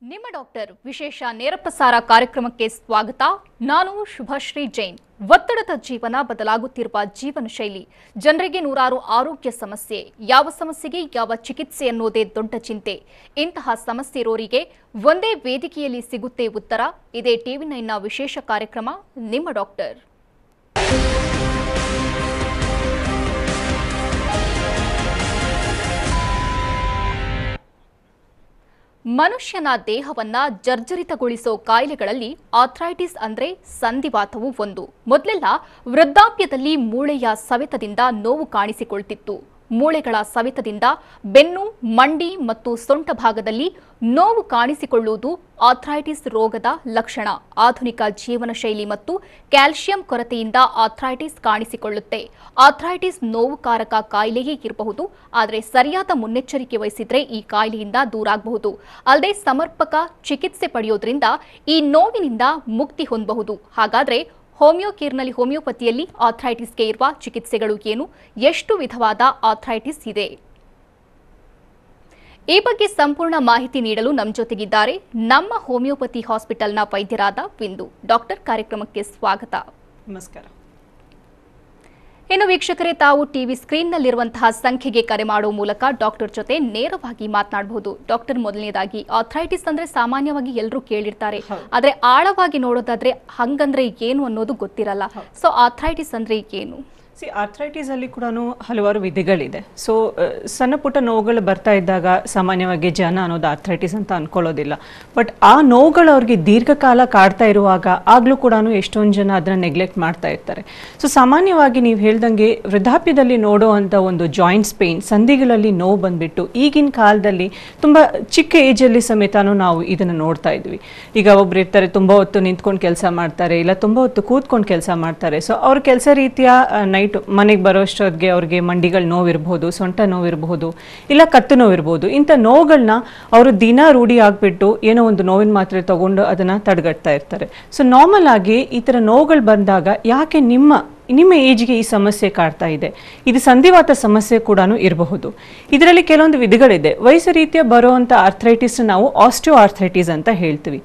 ನಿಮ್ಮ ಡಾಕ್ಟರ್ ವಿಶೇಷ ನೇರ ಪ್ರಸಾರ ಕಾರ್ಯಕ್ರಮಕ್ಕೆ ಸ್ವಾಗತ. ನಾನು ಶುಭಶ್ರೀ ಜೈನ್. ಒತ್ತಡದ ಜೀವನ, ಬದಲಾಗುತ್ತಿರುವ ಜೀವನ ಶೈಲಿ, ಜನರಿಗೆ ನೂರಾರು ಆರೋಗ್ಯ ಸಮಸ್ಯೆ, ಯಾವ ಸಮಸ್ಯೆಗೆ ಯಾವ ಚಿಕಿತ್ಸೆ ಅನ್ನೋದೇ ದೊಡ್ಡ ಚಿಂತೆ. ಇಂತಹ ಸಮಸ್ಯೆ ಇರೋರಿಗೆ ಒಂದೇ ವೇದಿಕೆಯಲ್ಲಿ ಸಿಗುತ್ತೆ ಉತ್ತರ. ಇದೇ ಟಿವಿ9ನ ವಿಶೇಷ ಕಾರ್ಯಕ್ರಮ ನಿಮ್ಮ ಡಾಕ್ಟರ್. ಮನುಷ್ಯನ ದೇಹವನ್ನ ಜರ್ಜರಿತಗೊಳಿಸೋ ಕಾಯಿಲೆಗಳಲ್ಲಿ ಆರ್ಥ್ರೈಟಿಸ್ ಅಂದ್ರೆ ಸಂಧಿವಾತವು ಒಂದು. ಮೊದಲೆಲ್ಲ ವೃದ್ಧಾಪ್ಯದಲ್ಲಿ ಮೂಳೆಯ ಸವೆತದಿಂದ ನೋವು ಕಾಣಿಸಿಕೊಳ್ತಿತ್ತು. ಮೂಳೆಗಳ ಸವೆತದಿಂದ ಬೆನ್ನು, ಮಂಡಿ ಮತ್ತು ಸೊಂಟ ಭಾಗದಲ್ಲಿ ನೋವು ಕಾಣಿಸಿಕೊಳ್ಳುವುದು ಆರ್ಥ್ರೈಟಿಸ್ ರೋಗದ ಲಕ್ಷಣ. ಆಧುನಿಕ ಜೀವನ ಶೈಲಿ ಮತ್ತು ಕ್ಯಾಲ್ಸಿಯಂ ಕೊರತೆಯಿಂದ ಆರ್ಥ್ರೈಟಿಸ್ ಕಾಣಿಸಿಕೊಳ್ಳುತ್ತೆ. ಆರ್ಥ್ರೈಟಿಸ್ ನೋವುಕಾರಕ ಕಾಯಿಲೆಯೇ ಇರಬಹುದು, ಆದರೆ ಸರಿಯಾದ ಮುನ್ನೆಚ್ಚರಿಕೆ ವಹಿಸಿದ್ರೆ ಈ ಕಾಯಿಲೆಯಿಂದ ದೂರಾಗಬಹುದು. ಅಲ್ಲದೆ ಸಮರ್ಪಕ ಚಿಕಿತ್ಸೆ ಪಡೆಯೋದ್ರಿಂದ ಈ ನೋವಿನಿಂದ ಮುಕ್ತಿ ಹೊಂದಬಹುದು. ಹಾಗಾದ್ರೆ ಹೋಮಿಯೋಪತಿಯಲ್ಲಿ ಆರ್ಥ್ರೈಟಿಸ್ಗೆ ಇರುವ ಚಿಕಿತ್ಸೆಗಳು ಏನು? ಎಷ್ಟು ವಿಧವಾದ ಆರ್ಥ್ರೈಟಿಸ್ ಇದೆ? ಈ ಬಗ್ಗೆ ಸಂಪೂರ್ಣ ಮಾಹಿತಿ ನೀಡಲು ನಮ್ಮ ಜೊತೆಗಿದ್ದಾರೆ ನಮ್ಮ ಹೋಮಿಯೋಪತಿ ಹಾಸ್ಪಿಟಲ್ನ ವೈದ್ಯರಾದ ಬಿಂದು. ಡಾಕ್ಟರ್, ಕಾರ್ಯಕ್ರಮಕ್ಕೆ ಸ್ವಾಗತ. ನಮಸ್ಕಾರ. ಇನ್ನು ವೀಕ್ಷಕರೇ, ತಾವು ಟಿವಿ ಸ್ಕ್ರೀನ್ನಲ್ಲಿರುವಂತಹ ಸಂಖ್ಯೆಗೆ ಕರೆ ಮಾಡುವ ಮೂಲಕ ಡಾಕ್ಟರ್ ಜೊತೆ ನೇರವಾಗಿ ಮಾತನಾಡಬಹುದು. ಡಾಕ್ಟರ್, ಮೊದಲನೇದಾಗಿ ಆರ್ಥ್ರೈಟಿಸ್ ಅಂದ್ರೆ ಸಾಮಾನ್ಯವಾಗಿ ಎಲ್ಲರೂ ಕೇಳಿರ್ತಾರೆ, ಆದ್ರೆ ಆಳವಾಗಿ ನೋಡೋದಾದ್ರೆ ಹಂಗಂದ್ರೆ ಏನು ಅನ್ನೋದು ಗೊತ್ತಿರಲ್ಲ. ಸೊ ಆರ್ಥ್ರೈಟಿಸ್ ಅಂದ್ರೆ ಏನು? ಆರ್ಥ್ರೈಟಿಸ್ ಅಲ್ಲಿ ಕೂಡ ಹಲವಾರು ವಿಧಿಗಳಿದೆ. ಸೊ ಸಣ್ಣ ಪುಟ್ಟ ನೋವುಗಳು ಬರ್ತಾ ಇದ್ದಾಗ ಸಾಮಾನ್ಯವಾಗಿ ಜನ ಅನ್ನೋದು ಆರ್ಥ್ರೈಟಿಸ್ ಅಂತ ಅನ್ಕೊಳ್ಳೋದಿಲ್ಲ. ಬಟ್ ಆ ನೋವುಗಳು ಅವ್ರಿಗೆ ದೀರ್ಘಕಾಲ ಕಾಡ್ತಾ ಇರುವಾಗ ಆಗ್ಲೂ ಕೂಡ ಎಷ್ಟೊಂದು ಜನ ಅದನ್ನ ನೆಗ್ಲೆಕ್ಟ್ ಮಾಡ್ತಾ ಇರ್ತಾರೆ. ಸೊ ಸಾಮಾನ್ಯವಾಗಿ ನೀವು ಹೇಳ್ದಂಗೆ ವೃದ್ಧಾಪ್ಯದಲ್ಲಿ ನೋಡುವಂಥ ಒಂದು ಜಾಯಿಂಟ್ಸ್ ಪೇನ್, ಸಂಧಿಗಳಲ್ಲಿ ನೋವು ಬಂದ್ಬಿಟ್ಟು ಈಗಿನ ಕಾಲದಲ್ಲಿ ತುಂಬಾ ಚಿಕ್ಕ ಏಜಲ್ಲಿ ಸಮೇತನೂ ನಾವು ಇದನ್ನು ನೋಡ್ತಾ ಇದ್ವಿ. ಈಗ ಒಬ್ರು ಇರ್ತಾರೆ, ತುಂಬಾ ಹೊತ್ತು ನಿಂತ್ಕೊಂಡು ಕೆಲಸ ಮಾಡ್ತಾರೆ, ಇಲ್ಲ ತುಂಬಾ ಹೊತ್ತು ಕೂತ್ಕೊಂಡು ಕೆಲಸ ಮಾಡ್ತಾರೆ. ಸೊ ಅವ್ರ ಕೆಲಸ ರೀತಿಯ ನೈಟ್ ಮನೆಗೆ ಬರೋಷ್ಟೊತ್ತಿಗೆ ಅವ್ರಿಗೆ ಮಂಡಿಗಳು ನೋವಿರಬಹುದು, ಸೊಂಟ ನೋವಿರಬಹುದು, ಇಲ್ಲ ಕತ್ತು ನೋವಿರಬಹುದು. ಇಂಥ ನೋವುಗಳನ್ನ ಅವರು ದಿನ ರೂಢಿ ಆಗ್ಬಿಟ್ಟು ಏನೋ ಒಂದು ನೋವಿನ ಮಾತ್ರೆ ತಗೊಂಡು ಅದನ್ನ ತಡೆಗಟ್ತಾ ಇರ್ತಾರೆ. ಸೊ ನಾರ್ಮಲ್ ಆಗಿ ಈ ಥರ ನೋವುಗಳು ಬಂದಾಗ ಯಾಕೆ ನಿಮ್ಮ ಏಜ್ಗೆ ಈ ಸಮಸ್ಯೆ ಕಾಡ್ತಾ ಇದೆ, ಇದು ಸಂಧಿವಾತ ಸಮಸ್ಯೆ ಕೂಡ ಇರಬಹುದು. ಇದರಲ್ಲಿ ಕೆಲವೊಂದು ವಿಧಗಳಿದೆ. ವಯಸ್ಸು ರೀತಿಯ ಬರುವಂಥ ಆರ್ಥ್ರೈಟಿಸ್ ನಾವು ಆಸ್ಟಿಯೋ ಆರ್ಥ್ರೈಟಿಸ್ ಅಂತ ಹೇಳ್ತೀವಿ.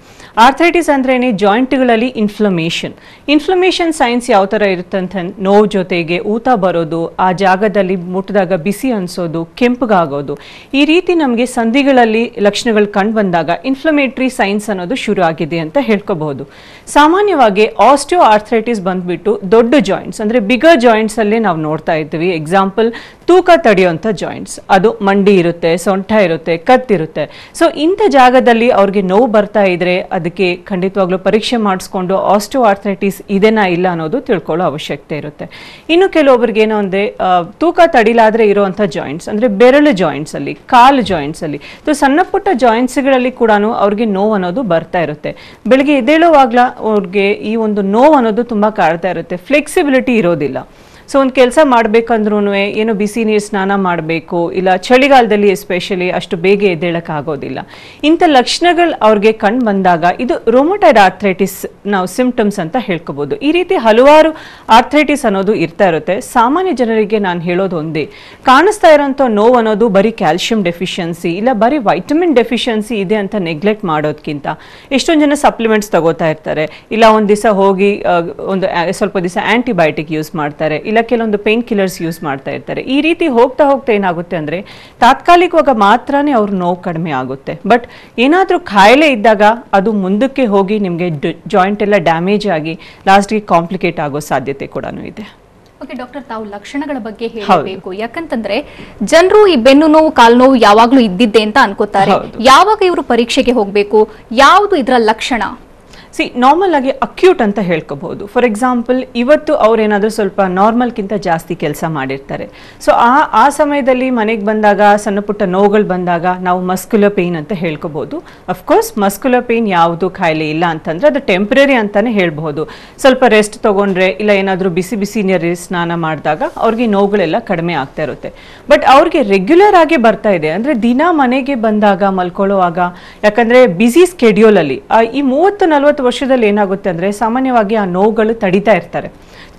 ಆರ್ಥ್ರೈಟಿಸ್ ಅಂದ್ರೇನೆ ಜಾಯಿಂಟ್ಗಳಲ್ಲಿ ಇನ್ಫ್ಲಮೇಷನ್ ಸೈನ್ಸ್ ಯಾವ ಥರ ಇರುತ್ತೆ ಅಂತ, ನೋವು ಜೊತೆಗೆ ಊತ ಬರೋದು, ಆ ಜಾಗದಲ್ಲಿ ಮುಟ್ಟಿದಾಗ ಬಿಸಿ ಅನ್ಸೋದು, ಕೆಂಪಗಾಗೋದು, ಈ ರೀತಿ ನಮಗೆ ಸಂಧಿಗಳಲ್ಲಿ ಲಕ್ಷಣಗಳು ಕಂಡು ಬಂದಾಗ ಇನ್ಫ್ಲಮೇಟರಿ ಸೈನ್ಸ್ ಅನ್ನೋದು ಶುರು ಆಗಿದೆ ಅಂತ ಹೇಳ್ಕೋಬಹುದು. ಸಾಮಾನ್ಯವಾಗಿ ಆಸ್ಟಿಯೋ ಆರ್ಥ್ರೈಟಿಸ್ ಬಂದ್ಬಿಟ್ಟು ದೊಡ್ಡ ಜಾಯಿಂಟ್ಸ್ ಅಂದ್ರೆ ಬಿಗರ್ ಜಾಯಿಂಟ್ಸ್ ಅಲ್ಲಿ ನಾವು ನೋಡ್ತಾ ಇರ್ತೀವಿ. ಎಕ್ಸಾಂಪಲ್, ತೂಕ ತಡೆಯುವಂಥ ಜಾಯಿಂಟ್ಸ್, ಅದು ಮಂಡಿ ಇರುತ್ತೆ, ಸೊಂಟ ಇರುತ್ತೆ, ಕತ್ತಿರುತ್ತೆ. ಸೊ ಇಂಥ ಜಾಗದಲ್ಲಿ ಅವ್ರಿಗೆ ನೋವು ಬರ್ತಾ ಇದ್ರೆ ಅದಕ್ಕೆ ಖಂಡಿತವಾಗ್ಲೂ ಪರೀಕ್ಷೆ ಮಾಡಿಸ್ಕೊಂಡು ಆಸ್ಟಿಯೋ ಆರ್ಥ್ರೈಟಿಸ್ ಇದೆನಾ ಇಲ್ಲ ಅನ್ನೋದು ತಿಳ್ಕೊಳ್ಳೋ ಅವಶ್ಯಕತೆ ಇರುತ್ತೆ. ಇನ್ನು ಕೆಲವೊಬ್ರಿಗೆ ಏನೋ ಅಂದ್ರೆ ತೂಕ ತಡಿಲಾದ್ರೆ ಇರುವಂಥ ಜಾಯಿಂಟ್ಸ್ ಅಂದ್ರೆ ಬೆರಳು ಜಾಯಿಂಟ್ಸ್ ಅಲ್ಲಿ, ಕಾಲು ಜಾಯಿಂಟ್ಸ್ ಅಲ್ಲಿ, ಸಣ್ಣ ಪುಟ್ಟ ಜಾಯಿಂಟ್ಸ್ಗಳಲ್ಲಿ ಕೂಡ ಅವ್ರಿಗೆ ನೋವು ಅನ್ನೋದು ಬರ್ತಾ ಇರುತ್ತೆ. ಬೆಳಿಗ್ಗೆ ಎದ್ದೇಳುವಾಗ್ಲ ಅವ್ರಿಗೆ ಈ ಒಂದು ನೋವು ಅನ್ನೋದು ತುಂಬಾ ಕಾಡ್ತಾ ಇರುತ್ತೆ, ಫ್ಲೆಕ್ಸಿಬಿಲಿಟಿ ಇರೋದಿಲ್ಲ. ಸೊ ಒಂದು ಕೆಲಸ ಮಾಡ್ಬೇಕಂದ್ರೂ ಏನೋ ಬಿಸಿ ನೀರು ಸ್ನಾನ ಮಾಡಬೇಕು, ಇಲ್ಲ ಚಳಿಗಾಲದಲ್ಲಿ ಎಸ್ಪೆಷಲಿ ಅಷ್ಟು ಬೇಗ ಎದ್ದೇಳಕ್ ಆಗೋದಿಲ್ಲ. ಇಂಥ ಲಕ್ಷಣಗಳು ಅವ್ರಿಗೆ ಕಂಡು ಬಂದಾಗ ಇದು ರೋಮಟೈಡ್ ಆರ್ಥ್ರೈಟಿಸ್ ನಾವು ಸಿಂಪ್ಟಮ್ಸ್ ಅಂತ ಹೇಳ್ಕೋಬಹುದು. ಈ ರೀತಿ ಹಲವಾರು ಆರ್ಥ್ರೈಟಿಸ್ ಅನ್ನೋದು ಇರ್ತಾ ಇರುತ್ತೆ. ಸಾಮಾನ್ಯ ಜನರಿಗೆ ನಾನು ಹೇಳೋದು ಒಂದೇ, ಕಾಣಿಸ್ತಾ ಇರೋಂಥ ನೋವು ಅನ್ನೋದು ಬರೀ ಕ್ಯಾಲ್ಸಿಯಂ ಡೆಫಿಷಿಯನ್ಸಿ ಇಲ್ಲ ಬರೀ ವೈಟಮಿನ್ ಡೆಫಿಷಿಯನ್ಸಿ ಇದೆ ಅಂತ ನೆಗ್ಲೆಕ್ಟ್ ಮಾಡೋದಕ್ಕಿಂತ ಎಷ್ಟೊಂದು ಜನ ಸಪ್ಲಿಮೆಂಟ್ಸ್ ತಗೋತಾ ಇರ್ತಾರೆ, ಇಲ್ಲ ಒಂದು ದಿವಸ ಹೋಗಿ ಒಂದು ಸ್ವಲ್ಪ ದಿವಸ ಆಂಟಿಬಯೋಟಿಕ್ ಯೂಸ್ ಮಾಡ್ತಾರೆ, ಇಲ್ಲ ಕೆಲವೊಂದು ಪೇನ್ ಕಿಲ್ಲರ್ಸ್ ಯೂಸ್ ಮಾಡ್ತಾ ಇರ್ತಾರೆ. ಈ ರೀತಿ ಹೋಗ್ತಾ ಏನಾಗುತ್ತೆ ಅಂದ್ರೆ ತಾತ್ಕಾಲಿಕವಾಗ ಮಾತ್ರನೇ ಅವ್ರ ನೋವು ಕಡಿಮೆ ಆಗುತ್ತೆ. ಬಟ್ ಏನಾದ್ರೂ ಕಾಯಿಲೆ ಇದ್ದಾಗ ಅದು ಮುಂದಕ್ಕೆ ಹೋಗಿ ನಿಮ್ಗೆ ಜಾಯಿಂಟ್ ಎಲ್ಲ ಡ್ಯಾಮೇಜ್ ಆಗಿ ಲಾಸ್ಟ್ಗೆ ಕಾಂಪ್ಲಿಕೇಟ್ ಆಗೋ ಸಾಧ್ಯತೆ ಕೂಡ ಇದೆ. ಓಕೆ ಡಾಕ್ಟರ್, ತಾವು ಲಕ್ಷಣಗಳ ಬಗ್ಗೆ ಹೇಳಬೇಕು. ಯಾಕಂತಂದ್ರೆ ಜನರು ಈ ಬೆನ್ನು ನೋವು, ಕಾಲು ನೋವು ಯಾವಾಗ್ಲೂ ಇದ್ದಿದ್ದೆ ಅಂತ ಅನ್ಕೋತಾರೆ. ಯಾವಾಗ ಇವರು ಪರೀಕ್ಷೆಗೆ ಹೋಗ್ಬೇಕು, ಯಾವುದು ಇದರ ಲಕ್ಷಣ? ನಾರ್ಮಲ್ ಆಗಿ ಅಕ್ಯೂಟ್ ಅಂತ ಹೇಳ್ಕೋಬಹುದು. ಫಾರ್ ಎಕ್ಸಾಂಪಲ್, ಇವತ್ತು ಅವ್ರೇನಾದ್ರೂ ಸ್ವಲ್ಪ ನಾರ್ಮಲ್ಗಿಂತ ಜಾಸ್ತಿ ಕೆಲಸ ಮಾಡಿರ್ತಾರೆ. ಸೊ ಆ ಸಮಯದಲ್ಲಿ ಮನೆಗೆ ಬಂದಾಗ ಸಣ್ಣ ಪುಟ್ಟ ನೋವುಗಳು ಬಂದಾಗ ನಾವು ಮಸ್ಕ್ಯುಲರ್ ಪೇನ್ ಅಂತ ಹೇಳ್ಕೋಬಹುದು. ಅಫ್ಕೋರ್ಸ್ ಮಸ್ಕ್ಯುಲರ್ ಪೇನ್ ಯಾವುದು ಕಾಯಿಲೆ ಇಲ್ಲ ಅಂತಂದ್ರೆ ಅದು ಟೆಂಪ್ರರಿ ಅಂತಾನೆ ಹೇಳ್ಬಹುದು. ಸ್ವಲ್ಪ ರೆಸ್ಟ್ ತಗೊಂಡ್ರೆ ಇಲ್ಲ ಏನಾದ್ರೂ ಬಿಸಿ ನೀರಲ್ಲಿ ಸ್ನಾನ ಮಾಡಿದಾಗ ಅವ್ರಿಗೆ ನೋವುಗಳೆಲ್ಲ ಕಡಿಮೆ ಆಗ್ತಾ ಇರುತ್ತೆ. ಬಟ್ ಅವ್ರಿಗೆ ರೆಗ್ಯುಲರ್ ಆಗಿ ಬರ್ತಾ ಇದೆ ಅಂದ್ರೆ ದಿನ ಮನೆಗೆ ಬಂದಾಗ ಮಲ್ಕೊಳ್ಳುವಾಗ, ಯಾಕಂದ್ರೆ ಬಿಸಿ ಸ್ಕೆಡ್ಯೂಲ್ ಅಲ್ಲಿ ಈ 30-40 ವರ್ಷದಲ್ಲಿ ಏನಾಗುತ್ತೆ ಅಂದ್ರೆ ಸಾಮಾನ್ಯವಾಗಿ ಆ ನೋವುಗಳು ತಡಿತಾ ಇರ್ತಾರೆ.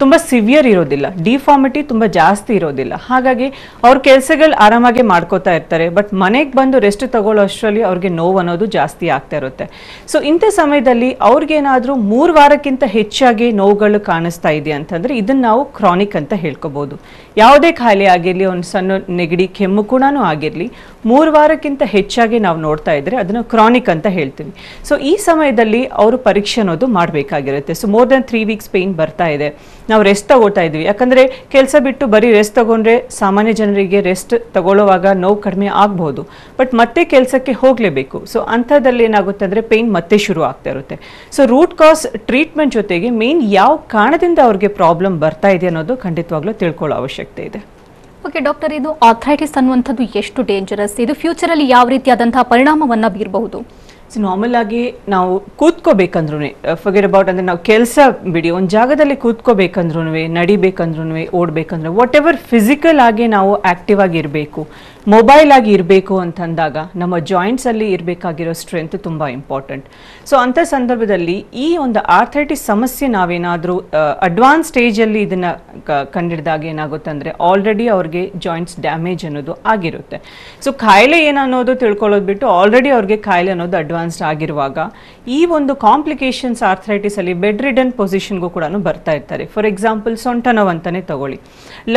ತುಂಬ ಸಿವಿಯರ್ ಇರೋದಿಲ್ಲ, ಡಿಫಾರ್ಮಿಟಿ ತುಂಬ ಜಾಸ್ತಿ ಇರೋದಿಲ್ಲ. ಹಾಗಾಗಿ ಅವ್ರ ಕೆಲಸಗಳು ಆರಾಮಾಗಿ ಮಾಡ್ಕೋತಾ ಇರ್ತಾರೆ. ಬಟ್ ಮನೆಗೆ ಬಂದು ರೆಸ್ಟ್ ತಗೊಳ್ಳೋ ಅಷ್ಟರಲ್ಲಿ ಅವ್ರಿಗೆ ನೋವು ಅನ್ನೋದು ಜಾಸ್ತಿ ಆಗ್ತಾ ಇರುತ್ತೆ. ಸೊ ಇಂಥ ಸಮಯದಲ್ಲಿ ಅವ್ರಿಗೇನಾದರೂ 3 ವಾರಕ್ಕಿಂತ ಹೆಚ್ಚಾಗಿ ನೋವುಗಳು ಕಾಣಿಸ್ತಾ ಇದೆ ಅಂತಂದರೆ ಇದನ್ನು ನಾವು ಕ್ರಾನಿಕ್ ಅಂತ ಹೇಳ್ಕೋಬಹುದು. ಯಾವುದೇ ಖಾಯಿಲೆ ಆಗಿರಲಿ, ಒಂದು ಸಣ್ಣ ನೆಗಡಿ ಕೆಮ್ಮು ಕೂಡ ಆಗಿರಲಿ, 3 ವಾರಕ್ಕಿಂತ ಹೆಚ್ಚಾಗಿ ನಾವು ನೋಡ್ತಾ ಇದ್ರೆ ಅದನ್ನು ಕ್ರಾನಿಕ್ ಅಂತ ಹೇಳ್ತೀವಿ. ಸೊ ಈ ಸಮಯದಲ್ಲಿ ಅವರು ಪರೀಕ್ಷೆ ಅನ್ನೋದು ಮಾಡಬೇಕಾಗಿರುತ್ತೆ. So more than 3 weeks pain ಬರ್ತಾ ಇದೆ, ನಾವು ರೆಸ್ಟ್ ತಗೋತಾ ಇದ್ವಿ. ಯಾಕಂದರೆ ಕೆಲಸ ಬಿಟ್ಟು ಬರೀ ರೆಸ್ಟ್ ತಗೊಂಡ್ರೆ ಸಾಮಾನ್ಯ ಜನರಿಗೆ ರೆಸ್ಟ್ ತಗೊಳ್ಳುವಾಗ ನೋವು ಕಡಿಮೆ ಆಗ್ಬೋದು, ಬಟ್ ಮತ್ತೆ ಕೆಲಸಕ್ಕೆ ಹೋಗಲೇಬೇಕು. ಸೊ ಅಂಥದ್ದಲ್ಲಿ ಏನಾಗುತ್ತೆ ಅಂದರೆ ಪೇಯ್ನ್ ಮತ್ತೆ ಶುರು ಆಗ್ತಾ ಇರುತ್ತೆ. ಸೊ ರೂಟ್ ಕಾಸ್ ಟ್ರೀಟ್ಮೆಂಟ್ ಜೊತೆಗೆ ಮೇನ್ ಯಾವ ಕಾರಣದಿಂದ ಅವ್ರಿಗೆ ಪ್ರಾಬ್ಲಮ್ ಬರ್ತಾ ಇದೆ ಅನ್ನೋದು ಖಂಡಿತವಾಗ್ಲೂ ತಿಳ್ಕೊಳ್ಳೋ ಅವಶ್ಯಕತೆ ಇದೆ. ಓಕೆ ಡಾಕ್ಟರ್, ಇದು ಆರ್ಥರೈಟಿಸ್ ಅನ್ನುವಂಥದ್ದು ಎಷ್ಟು ಡೇಂಜರಸ್, ಇದು ಫ್ಯೂಚರಲ್ಲಿ ಯಾವ ರೀತಿಯಾದಂತಹ ಪರಿಣಾಮವನ್ನು ಬೀರಬಹುದು? ಸೊ ನಾರ್ಮಲ್ ಆಗಿ ನಾವು ಕೂತ್ಕೋಬೇಕಂದ್ರೂ, ಫರ್ಗೆಟ್ ಅಬೌಟ್ ಅಂದರೆ ನಾವು ಕೆಲಸ ಬಿಡಿ, ಒಂದು ಜಾಗದಲ್ಲಿ ಕೂತ್ಕೋಬೇಕಂದ್ರೂ, ನಡಿಬೇಕಂದ್ರೂ, ಓಡಬೇಕಂದ್ರೆ ವಾಟ್ ಎವರ್ ಫಿಸಿಕಲ್ ಆಗಿ ನಾವು ಆಕ್ಟಿವ್ ಆಗಿ ಇರಬೇಕು, ಮೊಬೈಲ್ ಆಗಿ ಇರಬೇಕು ಅಂತಂದಾಗ ನಮ್ಮ ಜಾಯಿಂಟ್ಸಲ್ಲಿ ಇರಬೇಕಾಗಿರೋ ಸ್ಟ್ರೆಂತ್ ತುಂಬ ಇಂಪಾರ್ಟೆಂಟ್. ಸೊ ಅಂಥ ಸಂದರ್ಭದಲ್ಲಿ ಈ ಒಂದು ಆರ್ಥರೈಟಿಸ್ ಸಮಸ್ಯೆ ನಾವೇನಾದರೂ ಅಡ್ವಾನ್ಸ್ ಸ್ಟೇಜಲ್ಲಿ ಇದನ್ನು ಕಂಡಿಡಿದಾಗ ಏನಾಗುತ್ತೆ ಅಂದರೆ ಆಲ್ರೆಡಿ ಅವ್ರಿಗೆ ಜಾಯಿಂಟ್ಸ್ ಡ್ಯಾಮೇಜ್ ಅನ್ನೋದು ಆಗಿರುತ್ತೆ. ಸೊ ಕಾಯಿಲೆ ಏನನ್ನೋದು ತಿಳ್ಕೊಳ್ಳೋದು ಬಿಟ್ಟು ಆಲ್ರೆಡಿ ಅವ್ರಿಗೆ ಕಾಯಿಲೆ ಅನ್ನೋದು ಅಡ್ವಾನ್ಸ್ಡ್ ಆಗಿರುವಾಗ ಈ ಒಂದು ಕಾಂಪ್ಲಿಕೇಶನ್ಸ್ ಆರ್ಥರೈಟಿಸಲ್ಲಿ ಬೆಡ್ ರಿಡನ್ ಪೊಸಿಷನ್ಗೂ ಕೂಡ ಬರ್ತಾ ಇರ್ತಾರೆ. ಫಾರ್ ಎಕ್ಸಾಂಪಲ್ ಸೊಂಟ ನೋವು ಅಂತಲೇ ತಗೊಳ್ಳಿ.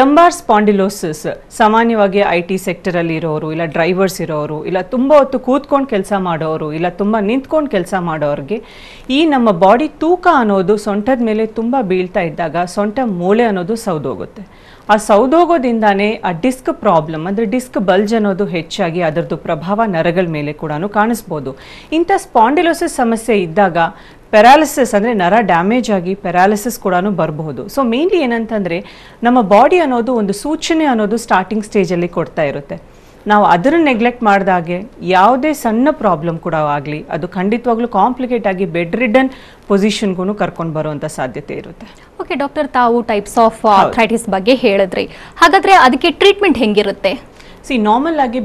ಲಂಬಾರ್ ಸ್ಪಾಂಡಿಲೋಸಿಸ್ ಸಾಮಾನ್ಯವಾಗಿ IT ಸೆಕ್ಟರಲ್ಲಿ ಇರೋರು, ಇಲ್ಲ ಡ್ರೈವರ್ಸ್ ಇರೋರು, ಇಲ್ಲ ತುಂಬ ಹೊತ್ತು ಕೂತ್ಕೊಂಡು ಕೆಲಸ ಮಾಡೋರು, ಇಲ್ಲ ತುಂಬ ನಿಂತ್ಕೊಂಡು ಕೆಲಸ ಮಾಡೋರಿಗೆ ಈ ನಮ್ಮ ಬಾಡಿ ತೂಕ ಅನ್ನೋದು ಸೊಂಟದ ಮೇಲೆ ತುಂಬ ಬೀಳ್ತಾ ಇದ್ದಾಗ ಸೊಂಟ ಮೂಳೆ ಅನ್ನೋದು ಸೌದೋಗುತ್ತೆ. ಆ ಸೌದೋಗೋದಿಂದಾನೇ ಆ ಡಿಸ್ಕ್ ಪ್ರಾಬ್ಲಮ್ ಅಂದರೆ ಡಿಸ್ಕ್ ಬಲ್ಜ್ ಅನ್ನೋದು ಹೆಚ್ಚಾಗಿ ಅದರದ್ದು ಪ್ರಭಾವ ನರಗಳ ಮೇಲೆ ಕೂಡ ಕಾಣಿಸ್ಬೋದು. ಇಂಥ ಸ್ಪಾಂಡಿಲೋಸಿಸ್ ಸಮಸ್ಯೆ ಇದ್ದಾಗ ಪ್ಯಾರಾಲಿಸಿಸ್ ಅಂದರೆ ನರ ಡ್ಯಾಮೇಜ್ ಆಗಿ ಪ್ಯಾರಾಲಿಸಿಸ್ ಕೂಡ ಬರಬಹುದು. ಸೊ ಮೇನ್ಲಿ ಏನಂತಂದರೆ ನಮ್ಮ ಬಾಡಿ ಅನ್ನೋದು ಒಂದು ಸೂಚನೆ ಅನ್ನೋದು ಸ್ಟಾರ್ಟಿಂಗ್ ಸ್ಟೇಜಲ್ಲಿ ಕೊಡ್ತಾ ಇರುತ್ತೆ. ನಾವು ಅದನ್ನು ನೆಗ್ಲೆಕ್ಟ್ ಮಾಡಿದಾಗೆ ಯಾವುದೇ ಸಣ್ಣ ಪ್ರಾಬ್ಲಮ್ ಕೂಡ ಆಗಲಿ ಅದು ಖಂಡಿತವಾಗ್ಲೂ ಕಾಂಪ್ಲಿಕೇಟ್ ಆಗಿ ಬೆಡ್ ರಿಡನ್ ಪೊಸಿಷನ್ಗೂ ಕರ್ಕೊಂಡು ಬರುವಂಥ ಸಾಧ್ಯತೆ ಇರುತ್ತೆ. ಓಕೆ ಡಾಕ್ಟರ್, ತಾವು ಟೈಪ್ಸ್ ಆಫ್ ಆರ್ಥರೈಟಿಸ್ ಬಗ್ಗೆ ಹೇಳಿದ್ರಿ, ಹಾಗಾದರೆ ಅದಕ್ಕೆ ಟ್ರೀಟ್ಮೆಂಟ್ ಹೆಂಗಿರುತ್ತೆ? ನಾರ್ಮಲ್ ಆಗಿ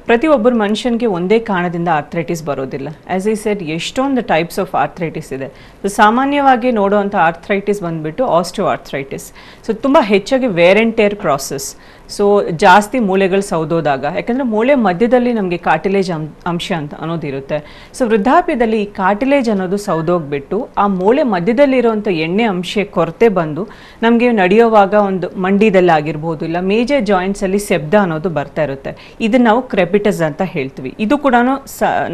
ಪ್ರತಿಯೊಬ್ಬರು ಮನುಷ್ಯನಿಗೆ ಒಂದೇ ಕಾರಣದಿಂದ ಆರ್ಥರೈಟಿಸ್ ಬರೋದಿಲ್ಲ. ಆಸ್ ಐ ಸೆಡ್ ಎಷ್ಟೊಂದು ಟೈಪ್ಸ್ ಆಫ್ ಆರ್ಥರೈಟಿಸ್ ಇದೆ. ಸೊ ಸಾಮಾನ್ಯವಾಗಿ ನೋಡುವಂಥ ಆರ್ಥರೈಟಿಸ್ ಬಂದುಬಿಟ್ಟು ಆಸ್ಟಿಯೋ ಆರ್ಥರೈಟಿಸ್. ಸೊ ತುಂಬ ಹೆಚ್ಚಾಗಿ wear and tear process. So ಜಾಸ್ತಿ ಮೂಳೆಗಳು ಸೌದೋದಾಗ, ಯಾಕಂದರೆ ಮೂಳೆ ಮಧ್ಯದಲ್ಲಿ ನಮಗೆ ಕಾರ್ಟಿಲೇಜ್ ಅಂಶ ಅಂತ ಅನ್ನೋದಿರುತ್ತೆ. ಸೊ ವೃದ್ಧಾಪ್ಯದಲ್ಲಿ ಈ ಕಾರ್ಟಿಲೇಜ್ ಅನ್ನೋದು ಸೌದೋಗ್ಬಿಟ್ಟು ಆ ಮೂಳೆ ಮಧ್ಯದಲ್ಲಿರುವಂಥ ಎಣ್ಣೆ ಅಂಶ ಕೊರತೆ ಬಂದು ನಮಗೆ ನಡೆಯುವಾಗ ಒಂದು ಮಂಡಿದಲ್ಲಿ ಆಗಿರ್ಬೋದು, ಇಲ್ಲ ಮೇಜರ್ ಜಾಯಿಂಟ್ಸಲ್ಲಿ ಶಬ್ದ ಅನ್ನೋದು ಬರ್ತಾ ಇರುತ್ತೆ. ಇದನ್ನು ನಾವು ಕ್ರೆಪಿಟಸ್ ಅಂತ ಹೇಳ್ತೀವಿ. ಇದು ಕೂಡ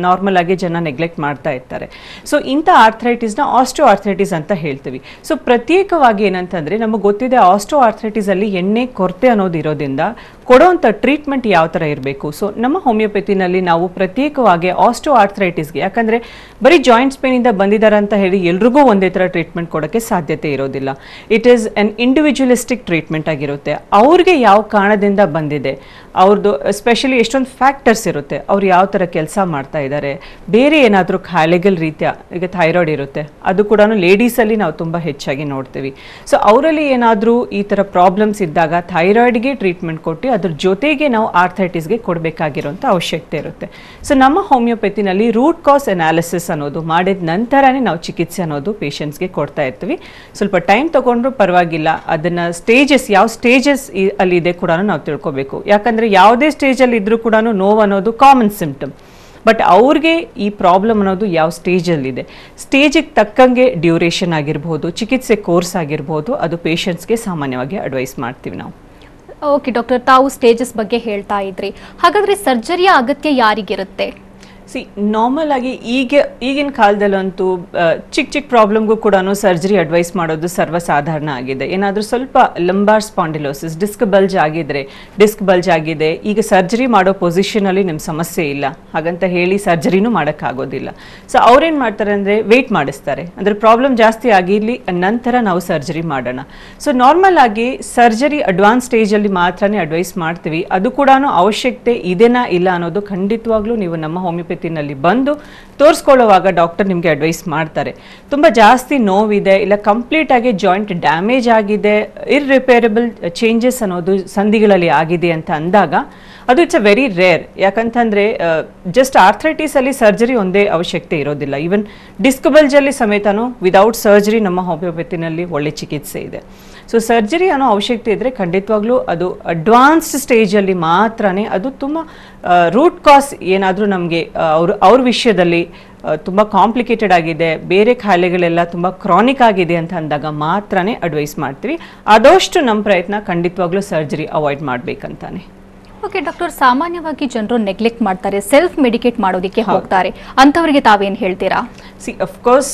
ನಾರ್ಮಲ್ ಆಗಿ ಜನ ನೆಗ್ಲೆಕ್ಟ್ ಮಾಡ್ತಾ ಇರ್ತಾರೆ. ಸೊ ಇಂಥ ಆರ್ಥರೈಟಿಸ್ನ ಆಸ್ಟಿಯೋ ಆರ್ಥರೈಟಿಸ್ ಅಂತ ಹೇಳ್ತೀವಿ. ಸೊ ಪ್ರತ್ಯೇಕವಾಗಿ ಏನಂತಂದರೆ ನಮಗೆ ಗೊತ್ತಿದೆ ಆಸ್ಟಿಯೋ ಆರ್ಥರೈಟಿಸಲ್ಲಿ ಎಣ್ಣೆ ಕೊರತೆ ಅನ್ನೋದು ಇರೋದ್ರಿಂದ ಕೊಡೋವಂಥ ಟ್ರೀಟ್ಮೆಂಟ್ ಯಾವ ಥರ ಇರಬೇಕು. ಸೊ ನಮ್ಮ ಹೋಮಿಯೋಪತಿನಲ್ಲಿ ನಾವು ಪ್ರತ್ಯೇಕವಾಗಿ ಆಸ್ಟಿಯೋ ಆರ್ಥರೈಟಿಸ್ಗೆ, ಯಾಕಂದರೆ ಬರೀ ಜಾಯಿಂಟ್ಸ್ ಪೇನಿಂದ ಬಂದಿದ್ದಾರೆ ಅಂತ ಹೇಳಿ ಎಲ್ರಿಗೂ ಒಂದೇ ಥರ ಟ್ರೀಟ್ಮೆಂಟ್ ಕೊಡೋಕ್ಕೆ ಸಾಧ್ಯತೆ ಇರೋದಿಲ್ಲ. It is an individualistic treatment ಆಗಿರುತ್ತೆ. ಅವ್ರಿಗೆ ಯಾವ ಕಾರಣದಿಂದ ಬಂದಿದೆ, ಅವ್ರದ್ದು ಸ್ಪೆಷಲಿ ಎಷ್ಟೊಂದು ಫ್ಯಾಕ್ಟರ್ಸ್ ಇರುತ್ತೆ, ಅವ್ರು ಯಾವ ಥರ ಕೆಲಸ ಮಾಡ್ತಾ ಇದ್ದಾರೆ, ಬೇರೆ ಏನಾದರೂ ಖಾಯಿಲೆಗಳ ರೀತಿಯ, ಈಗ ಥೈರಾಯ್ಡ್ ಇರುತ್ತೆ, ಅದು ಕೂಡ ಲೇಡೀಸಲ್ಲಿ ನಾವು ತುಂಬ ಹೆಚ್ಚಾಗಿ ನೋಡ್ತೀವಿ. ಸೊ ಅವರಲ್ಲಿ ಏನಾದರೂ ಈ ಥರ ಪ್ರಾಬ್ಲಮ್ಸ್ ಇದ್ದಾಗ ಥೈರಾಯ್ಡ್ಗೆ ಟ್ರೀಟ್ಮೆಂಟ್ ಕೊಟ್ಟು ಅದ್ರ ಜೊತೆಗೆ ನಾವು ಆರ್ಥರೈಟಿಸ್ಗೆ ಕೊಡಬೇಕಾಗಿರೋಂಥ ಅವಶ್ಯಕತೆ ಇರುತ್ತೆ. ಸೊ ನಮ್ಮ ಹೋಮಿಯೋಪತಿನಲ್ಲಿ ರೂಟ್ ಕಾಸ್ ಅನಾಲಿಸಿಸ್ ಅನ್ನೋದು ಮಾಡಿದ ನಂತರನೇ ನಾವು ಚಿಕಿತ್ಸೆ ಅನ್ನೋದು ಪೇಷಂಟ್ಸ್ಗೆ ಕೊಡ್ತಾ ಇರ್ತೀವಿ. ಸ್ವಲ್ಪ ಟೈಮ್ ತೊಗೊಂಡ್ರೂ ಪರವಾಗಿಲ್ಲ, ಅದನ್ನು ಸ್ಟೇಜಸ್ ಯಾವ ಸ್ಟೇಜಸ್ ಅಲ್ಲಿ ಇದೆ ಕೂಡ ನಾವು ತಿಳ್ಕೊಬೇಕು. ಯಾಕಂದರೆ ಯಾವುದೇ ಸ್ಟೇಜಲ್ಲಿ ಇದ್ರೂ ಕೂಡ ನೋವು ಅನ್ನೋದು ಕಾಮನ್ ಸಿಂಪ್ಟಮ್. ಬಟ್ ಅವ್ರಿಗೆ ಈ ಪ್ರಾಬ್ಲಮ್ ಅನ್ನೋದು ಯಾವ ಸ್ಟೇಜಲ್ಲಿದೆ, ಸ್ಟೇಜಿಗೆ ತಕ್ಕಂಗೆ ಡ್ಯೂರೇಷನ್ ಆಗಿರ್ಬೋದು, ಚಿಕಿತ್ಸೆ ಕೋರ್ಸ್ ಆಗಿರ್ಬೋದು, ಅದು ಪೇಷಂಟ್ಸ್ಗೆ ಸಾಮಾನ್ಯವಾಗಿ ಅಡ್ವೈಸ್ ಮಾಡ್ತೀವಿ ನಾವು. ಓಕೆ ಡಾಕ್ಟರ್, ತಾವು ಸ್ಟೇಜಸ್ ಬಗ್ಗೆ ಹೇಳ್ತಾ ಇದ್ರಿ, ಹಾಗಾದರೆ ಸರ್ಜರಿಯ ಅಗತ್ಯ ಯಾರಿಗಿರುತ್ತೆ? ನಾರ್ಮಲ್ ಆಗಿ ಈಗಿನ ಕಾಲದಲ್ಲಂತೂ ಚಿಕ್ಕ ಚಿಕ್ಕ ಪ್ರಾಬ್ಲಮ್ಗೂ ಕೂಡ ಸರ್ಜರಿ ಅಡ್ವೈಸ್ ಮಾಡೋದು ಸರ್ವಸಾಧಾರಣ ಆಗಿದೆ. ಏನಾದರೂ ಸ್ವಲ್ಪ ಲಂಬಾರ್ ಸ್ಪಾಂಡಿಲೋಸಿಸ್, ಡಿಸ್ಕ್ ಬಲ್ಜ್ ಆಗಿದೆ, ಈಗ ಸರ್ಜರಿ ಮಾಡೋ ಪೊಸಿಷನಲ್ಲಿ ನಿಮ್ಮ ಸಮಸ್ಯೆ ಇಲ್ಲ ಹಾಗಂತ ಹೇಳಿ ಸರ್ಜರಿನೂ ಮಾಡೋಕ್ಕಾಗೋದಿಲ್ಲ. ಸೊ ಅವ್ರೇನು ಮಾಡ್ತಾರೆ ಅಂದರೆ ವೆಯ್ಟ್ ಮಾಡಿಸ್ತಾರೆ, ಅಂದರೆ ಪ್ರಾಬ್ಲಮ್ ಜಾಸ್ತಿ ಆಗಿರಲಿ ನಂತರ ನಾವು ಸರ್ಜರಿ ಮಾಡೋಣ. ಸೊ ನಾರ್ಮಲ್ ಆಗಿ ಸರ್ಜರಿ ಅಡ್ವಾನ್ಸ್ ಸ್ಟೇಜಲ್ಲಿ ಮಾತ್ರನೇ ಅಡ್ವೈಸ್ ಮಾಡ್ತೀವಿ. ಅದು ಕೂಡ ಅವಶ್ಯಕತೆ ಇದೆನಾ ಇಲ್ಲ ಅನ್ನೋದು ಖಂಡಿತವಾಗ್ಲೂ ನೀವು ನಮ್ಮ ಹೋಮಿಯೋಪತಿನಲ್ಲಿ ಬಂದು ತೋರಿಸ್ಕೊಳ್ಳುವಾಗ ಡಾಕ್ಟರ್ ನಿಮಗೆ ಅಡ್ವೈಸ್ ಮಾಡ್ತಾರೆ. ತುಂಬ ಜಾಸ್ತಿ ನೋವಿದೆ, ಇಲ್ಲ ಕಂಪ್ಲೀಟ್ ಆಗಿ ಜಾಯಿಂಟ್ ಡ್ಯಾಮೇಜ್ ಆಗಿದೆ, ಇರ್ರಿಪೇರಬಲ್ ಚೇಂಜಸ್ ಅನ್ನೋದು ಸಂಧಿಗಳಲ್ಲಿ ಆಗಿದೆ ಅಂತ ಅಂದಾಗ ಅದು ಇಟ್ಸ್ ಅ ವೆರಿ ರೇರ್. ಯಾಕಂತಂದರೆ ಜಸ್ಟ್ ಆರ್ಥ್ರೈಟಿಸಲ್ಲಿ ಸರ್ಜರಿ ಒಂದೇ ಅವಶ್ಯಕತೆ ಇರೋದಿಲ್ಲ. ಈವನ್ ಡಿಸ್ಕ್ ಬಲ್ಜಲ್ಲಿ ಸಮೇತನೂ ವಿದೌಟ್ ಸರ್ಜರಿ ನಮ್ಮ ಹೋಮಿಯೋಪತಿನಲ್ಲಿ ಒಳ್ಳೆ ಚಿಕಿತ್ಸೆ ಇದೆ. ಸೊ ಸರ್ಜರಿ ಅನ್ನೋ ಅವಶ್ಯಕತೆ ಇದ್ದರೆ ಖಂಡಿತವಾಗ್ಲೂ ಅದು ಅಡ್ವಾನ್ಸ್ಡ್ ಸ್ಟೇಜಲ್ಲಿ ಮಾತ್ರನೇ, ಅದು ತುಂಬ ರೂಟ್ ಕಾಸ್ ಏನಾದರೂ ನಮಗೆ ಅವ್ರ ವಿಷಯದಲ್ಲಿ ತುಂಬ ಕಾಂಪ್ಲಿಕೇಟೆಡ್ ಆಗಿದೆ, ಬೇರೆ ಕಾಯಿಲೆಗಳೆಲ್ಲ ತುಂಬ ಕ್ರಾನಿಕ್ ಆಗಿದೆ ಅಂತ ಅಂದಾಗ ಮಾತ್ರನೇ ಅಡ್ವೈಸ್ ಮಾಡ್ತೀವಿ. ಆದಷ್ಟು ನಮ್ಮ ಪ್ರಯತ್ನ ಖಂಡಿತವಾಗ್ಲೂ ಸರ್ಜರಿ ಅವಾಯ್ಡ್ ಮಾಡಬೇಕಂತಾನೆ. ಓಕೆ ಡಾಕ್ಟರ್, ಸಾಮಾನ್ಯವಾಗಿ ಜನರು ನೆಗ್ಲೆಕ್ಟ್ ಮಾಡ್ತಾರೆ, ಸೆಲ್ಫ್ ಮೆಡಿಕೇಟ್ ಮಾಡೋದಕ್ಕೆ ಹೋಗ್ತಾರೆ, ಅಂಥವರಿಗೆ ತಾವೇನು ಹೇಳ್ತೀರಾ? ಅಫ್ಕೋರ್ಸ್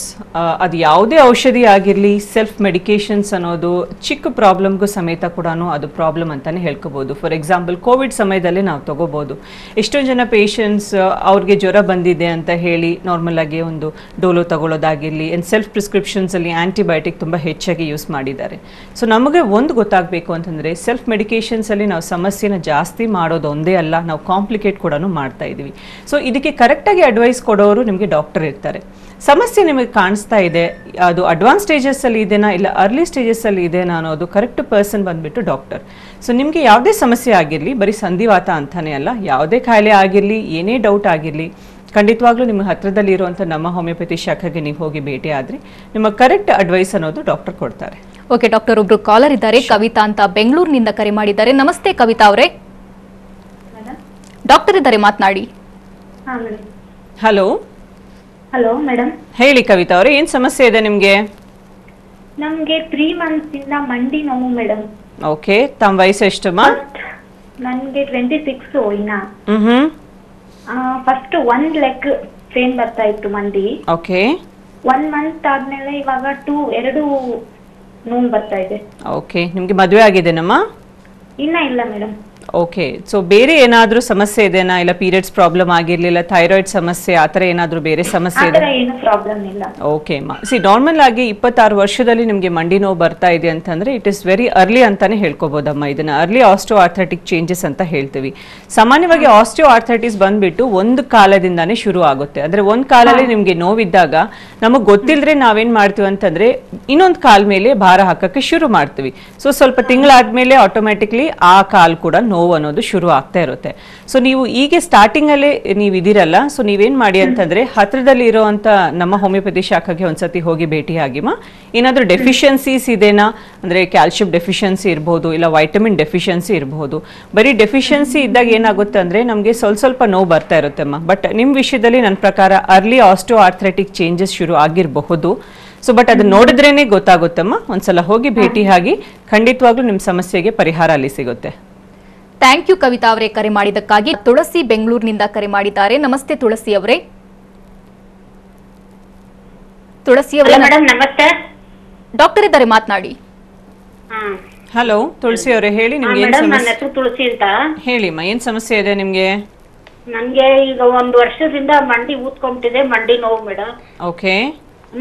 ಅದು ಯಾವುದೇ ಔಷಧಿ ಆಗಿರಲಿ, ಸೆಲ್ಫ್ ಮೆಡಿಕೇಶನ್ಸ್ ಅನ್ನೋದು ಚಿಕ್ಕ ಪ್ರಾಬ್ಲಮ್ಗೂ ಸಮೇತ ಕೂಡ ಅದು ಪ್ರಾಬ್ಲಮ್ ಅಂತಾನೆ ಹೇಳ್ಕೋಬಹುದು. ಫಾರ್ ಎಕ್ಸಾಂಪಲ್ ಕೋವಿಡ್ ಸಮಯದಲ್ಲಿ ನಾವು ತಗೋಬಹುದು. ಎಷ್ಟೊಂದು ಜನ ಪೇಷಂಟ್ಸ್ ಅವ್ರಿಗೆ ಜ್ವರ ಬಂದಿದೆ ಅಂತ ಹೇಳಿ ನಾರ್ಮಲ್ ಆಗಿ ಒಂದು ಡೋಲೋ ತಗೊಳ್ಳೋದಾಗಿರಲಿ, ಸೆಲ್ಫ್ ಪ್ರಿಸ್ಕ್ರಿಪ್ಷನ್ಸಲ್ಲಿ ಆ್ಯಂಟಿಬಯೋಟಿಕ್ ತುಂಬ ಹೆಚ್ಚಾಗಿ ಯೂಸ್ ಮಾಡಿದ್ದಾರೆ. ಸೊ ನಮಗೆ ಒಂದು ಗೊತ್ತಾಗಬೇಕು ಅಂತಂದರೆ, ಸೆಲ್ಫ್ ಮೆಡಿಕೇಶನ್ಸಲ್ಲಿ ನಾವು ಸಮಸ್ಯೆನ ಜಾಸ್ತಿ ಮಾಡೋದು ಒಂದೇ ಅಲ್ಲ, ನಾವು ಕಾಂಪ್ಲಿಕೇಟ್ ಕೂಡ ಮಾಡ್ತಾ ಇದ್ದೀವಿ. ಸೊ ಇದಕ್ಕೆ ಕರೆಕ್ಟಾಗಿ ಅಡ್ವೈಸ್ ಕೊಡೋರು ನಿಮಗೆ ಡಾಕ್ಟರ್ ಇರ್ತಾರೆ. ಸಮಸ್ಯೆ ನಿಮಗೆ ಕಾಣಿಸ್ತಾ ಇದೆ, ಅದು ಅಡ್ವಾನ್ಸ್ ಸ್ಟೇಜಸ್ಸಲ್ಲಿ ಇದೆನಾ ಇಲ್ಲ ಅರ್ಲಿ ಸ್ಟೇಜಸ್ಸಲ್ಲಿ ಇದೆನಾ ಅನ್ನೋದು ಕರೆಕ್ಟ್ ಪರ್ಸನ್ ಬಂದುಬಿಟ್ಟು ಡಾಕ್ಟರ್. ಸೊ ನಿಮಗೆ ಯಾವುದೇ ಸಮಸ್ಯೆ ಆಗಿರಲಿ, ಬರೀ ಸಂಧಿವಾತ ಅಂತಾನೆ ಅಲ್ಲ, ಯಾವುದೇ ಕಾಯಿಲೆ ಆಗಿರಲಿ, ಏನೇ ಡೌಟ್ ಆಗಿರಲಿ, ಖಂಡಿತವಾಗ್ಲೂ ನಿಮ್ಮ ಹತ್ರದಲ್ಲಿ ಇರುವಂಥ ನಮ್ಮ ಹೋಮಿಯೋಪತಿ ಶಾಖೆಗೆ ನೀವು ಹೋಗಿ ಭೇಟಿ ಆದರೆ ನಿಮ್ಮ ಕರೆಕ್ಟ್ ಅಡ್ವೈಸ್ ಅನ್ನೋದು ಡಾಕ್ಟರ್ ಕೊಡ್ತಾರೆ. ಓಕೆ ಡಾಕ್ಟರ್, ಒಬ್ರು ಕಾಲರ್ ಇದ್ದಾರೆ, ಕವಿತಾ ಅಂತ ಬೆಂಗಳೂರಿನಿಂದ ಕರೆ ಮಾಡಿದ್ದಾರೆ. ನಮಸ್ತೆ ಕವಿತಾ ಅವರೇ, ಡಾಕ್ಟರ್ ಇದ್ದಾರೆ, ಮಾತನಾಡಿ. Hello hello madam. ಹೇಳಿ ಕವಿತಾ ಅವರೇ, ಏನ್ ಸಮಸ್ಯೆ ಇದೆ ನಿಮ್ಗೆ? ನಮ್ಗೆ 3 months ಇಂದ ಮಂಡಿ ನೋವು ಮೇಡಮ್. ಓಕೆ, ತಮ್ಮ ವಯಸ್ಸು ಎಷ್ಟಮ್ಮ? ನನ್ಗೆ 26 ಇನ್ನ. ಹ್ಮ್. ಫಸ್ಟ್ 1 ಲೆಗ್ ಪೇನ್ ಬರ್ತಾ ಇತ್ತು ಮಂಡಿ. ಓಕೆ. 1 month ಆದ್ಮೇಲೆ ಇವಾಗ 2 ನೋವು ಬರ್ತಾ ಇದೆ. ಓಕೆ, ನಿಮ್ಗೆ ಮದುವೆ ಆಗಿದೆನಮ್ಮ? ಇನ್ನ ಇಲ್ಲ ಮೇಡಮ್. ಓಕೆ, ಸೊ ಬೇರೆ ಏನಾದರೂ ಸಮಸ್ಯೆ ಇದೆನಾ? ಇಲ್ಲ ಪೀರಿಯಡ್ಸ್ ಪ್ರಾಬ್ಲಮ್ ಆಗಿರ್ಲಿಲ್ಲ, ಥೈರಾಯ್ಡ್ ಸಮಸ್ಯೆ ಆ ಥರ ಏನಾದರೂ ಬೇರೆ ಸಮಸ್ಯೆ ಇದೆ? ಏನು ಪ್ರಾಬ್ಲಮ್ ಇಲ್ಲ. ಓಕೆ ಅಮ್ಮ, ನಾರ್ಮಲ್ ಆಗಿ 26 ವರ್ಷದಲ್ಲಿ ನಿಮಗೆ ಮಂಡಿ ನೋವು ಬರ್ತಾ ಇದೆ ಅಂತಂದ್ರೆ ಇಟ್ ಇಸ್ ವೆರಿ ಅರ್ಲಿ ಅಂತಾನೆ ಹೇಳ್ಕೊಬೋದಮ್ಮ. ಇದನ್ನ ಅರ್ಲಿ ಆಸ್ಟಿಯೋ ಆರ್ಥ್ರೈಟಿಕ್ ಚೇಂಜಸ್ ಅಂತ ಹೇಳ್ತೀವಿ. ಸಾಮಾನ್ಯವಾಗಿ ಆಸ್ಟಿಯೋ ಆರ್ಥ್ರೈಟಿಸ್ ಬಂದ್ಬಿಟ್ಟು ಒಂದು ಕಾಲದಿಂದಾನೇ ಶುರು ಆಗುತ್ತೆ. ಅಂದ್ರೆ ಒಂದು ಕಾಲಲ್ಲಿ ನಿಮ್ಗೆ ನೋವಿದ್ದಾಗ ನಮಗೆ ಗೊತ್ತಿಲ್ಲದ್ರೆ ನಾವೇನ್ ಮಾಡ್ತೀವಿ ಅಂತಂದ್ರೆ ಇನ್ನೊಂದು ಕಾಲ್ ಮೇಲೆ ಭಾರ ಹಾಕಕ್ಕೆ ಶುರು ಮಾಡ್ತೀವಿ. ಸೊ ಸ್ವಲ್ಪ ತಿಂಗಳಾದ್ಮೇಲೆ ಆಟೋಮ್ಯಾಟಿಕ್ಲಿ ಆ ಕಾಲ್ ಕೂಡ ನೋವು ಅನ್ನೋದು ಶುರು ಆಗ್ತಾ ಇರುತ್ತೆ. ಸೊ ನೀವು ಈಗ ಸ್ಟಾರ್ಟಿಂಗ್ ಅಲ್ಲೇ ನೀವು ಇದಿರಲ್ಲ, ಸೊ ನೀವೇನ್ ಮಾಡಿ ಅಂತಂದ್ರೆ ಹತ್ರದಲ್ಲಿ ಇರುವಂತ ನಮ್ಮ ಹೋಮಿಯೋಪತಿ ಶಾಖೆಗೆ ಒಂದ್ಸತಿ ಹೋಗಿ ಭೇಟಿ ಆಗಿಮ್ಮ. ಏನಾದ್ರೂ ಡೆಫಿಷಿಯನ್ಸೀಸ್ ಇದೆನಾ ಅಂದ್ರೆ ಕ್ಯಾಲ್ಸಿಯಂ ಡೆಫಿಷಿಯನ್ಸಿ ಇರಬಹುದು, ಇಲ್ಲ ವೈಟಮಿನ್ ಡೆಫಿಷಿಯನ್ಸಿ ಇರಬಹುದು. ಬರೀ ಡೆಫಿಷಿಯನ್ಸಿ ಇದ್ದಾಗ ಏನಾಗುತ್ತೆ ಅಂದ್ರೆ ನಮಗೆ ಸ್ವಲ್ಪ ನೋವು ಬರ್ತಾ ಇರುತ್ತೆ ಅಮ್ಮ. ಬಟ್ ನಿಮ್ಮ ವಿಷಯದಲ್ಲಿ ನನ್ನ ಪ್ರಕಾರ ಅರ್ಲಿ ಆಸ್ಟಿಯೋ ಆರ್ಥ್ರೈಟಿಕ್ ಚೇಂಜಸ್ ಶುರು ಆಗಿರಬಹುದು. ಸೊ ಬಟ್ ಅದನ್ನ ನೋಡಿದ್ರೇನೆ ಗೊತ್ತಾಗುತ್ತಮ್ಮ. ಒಂದ್ಸಲ ಹೋಗಿ ಭೇಟಿ ಆಗಿ ಖಂಡಿತವಾಗ್ಲೂ ನಿಮ್ಮ ಸಮಸ್ಯೆಗೆ ಪರಿಹಾರ ಅಲ್ಲಿ ಸಿಗುತ್ತೆ. ಥ್ಯಾಂಕ್ ಯು ಕವಿತಾ ಅವರೇ ಕರೆ ಮಾಡಿದ್ದಕ್ಕಾಗಿ. ತುಳಸಿ ಬೆಂಗಳೂರಿನಿಂದ ಕರೆ ಮಾಡಿದ್ದಾರೆ. ನಮಸ್ತೆ ತುಳಸಿ ಅವರೇ. ತುಳಸಿ ಅವರೇ ಮೇಡಮ್ ನಮಸ್ತೆ. ಡಾಕ್ಟರ್ ಇದ್ದಾರೆ, ಮಾತನಾಡಿ. ಹಲೋ ತುಳಸಿ ಅವರೇ, ಹೇಳಿ ನಿಮ್ಗೆ ಏನ್ ನನ್ನ ಸಮಸ್ಯೆ? ಹೆಸರು ತುಳಸಿ ಅಂತ. ಹೇಳಿಮ್ಮ, ಏನ್ ಸಮಸ್ಯೆ ಇದೆ ನಿಮ್ಗೆ? ನನ್ಗೆ ಈಗ 1 ವರ್ಷದಿಂದ ಮಂಡಿ ಊದ್ಕೊಂಬಿಟ್ಟಿದೆ, ಮಂಡಿ ನೋವು ಮೇಡಮ್. ಓಕೆ.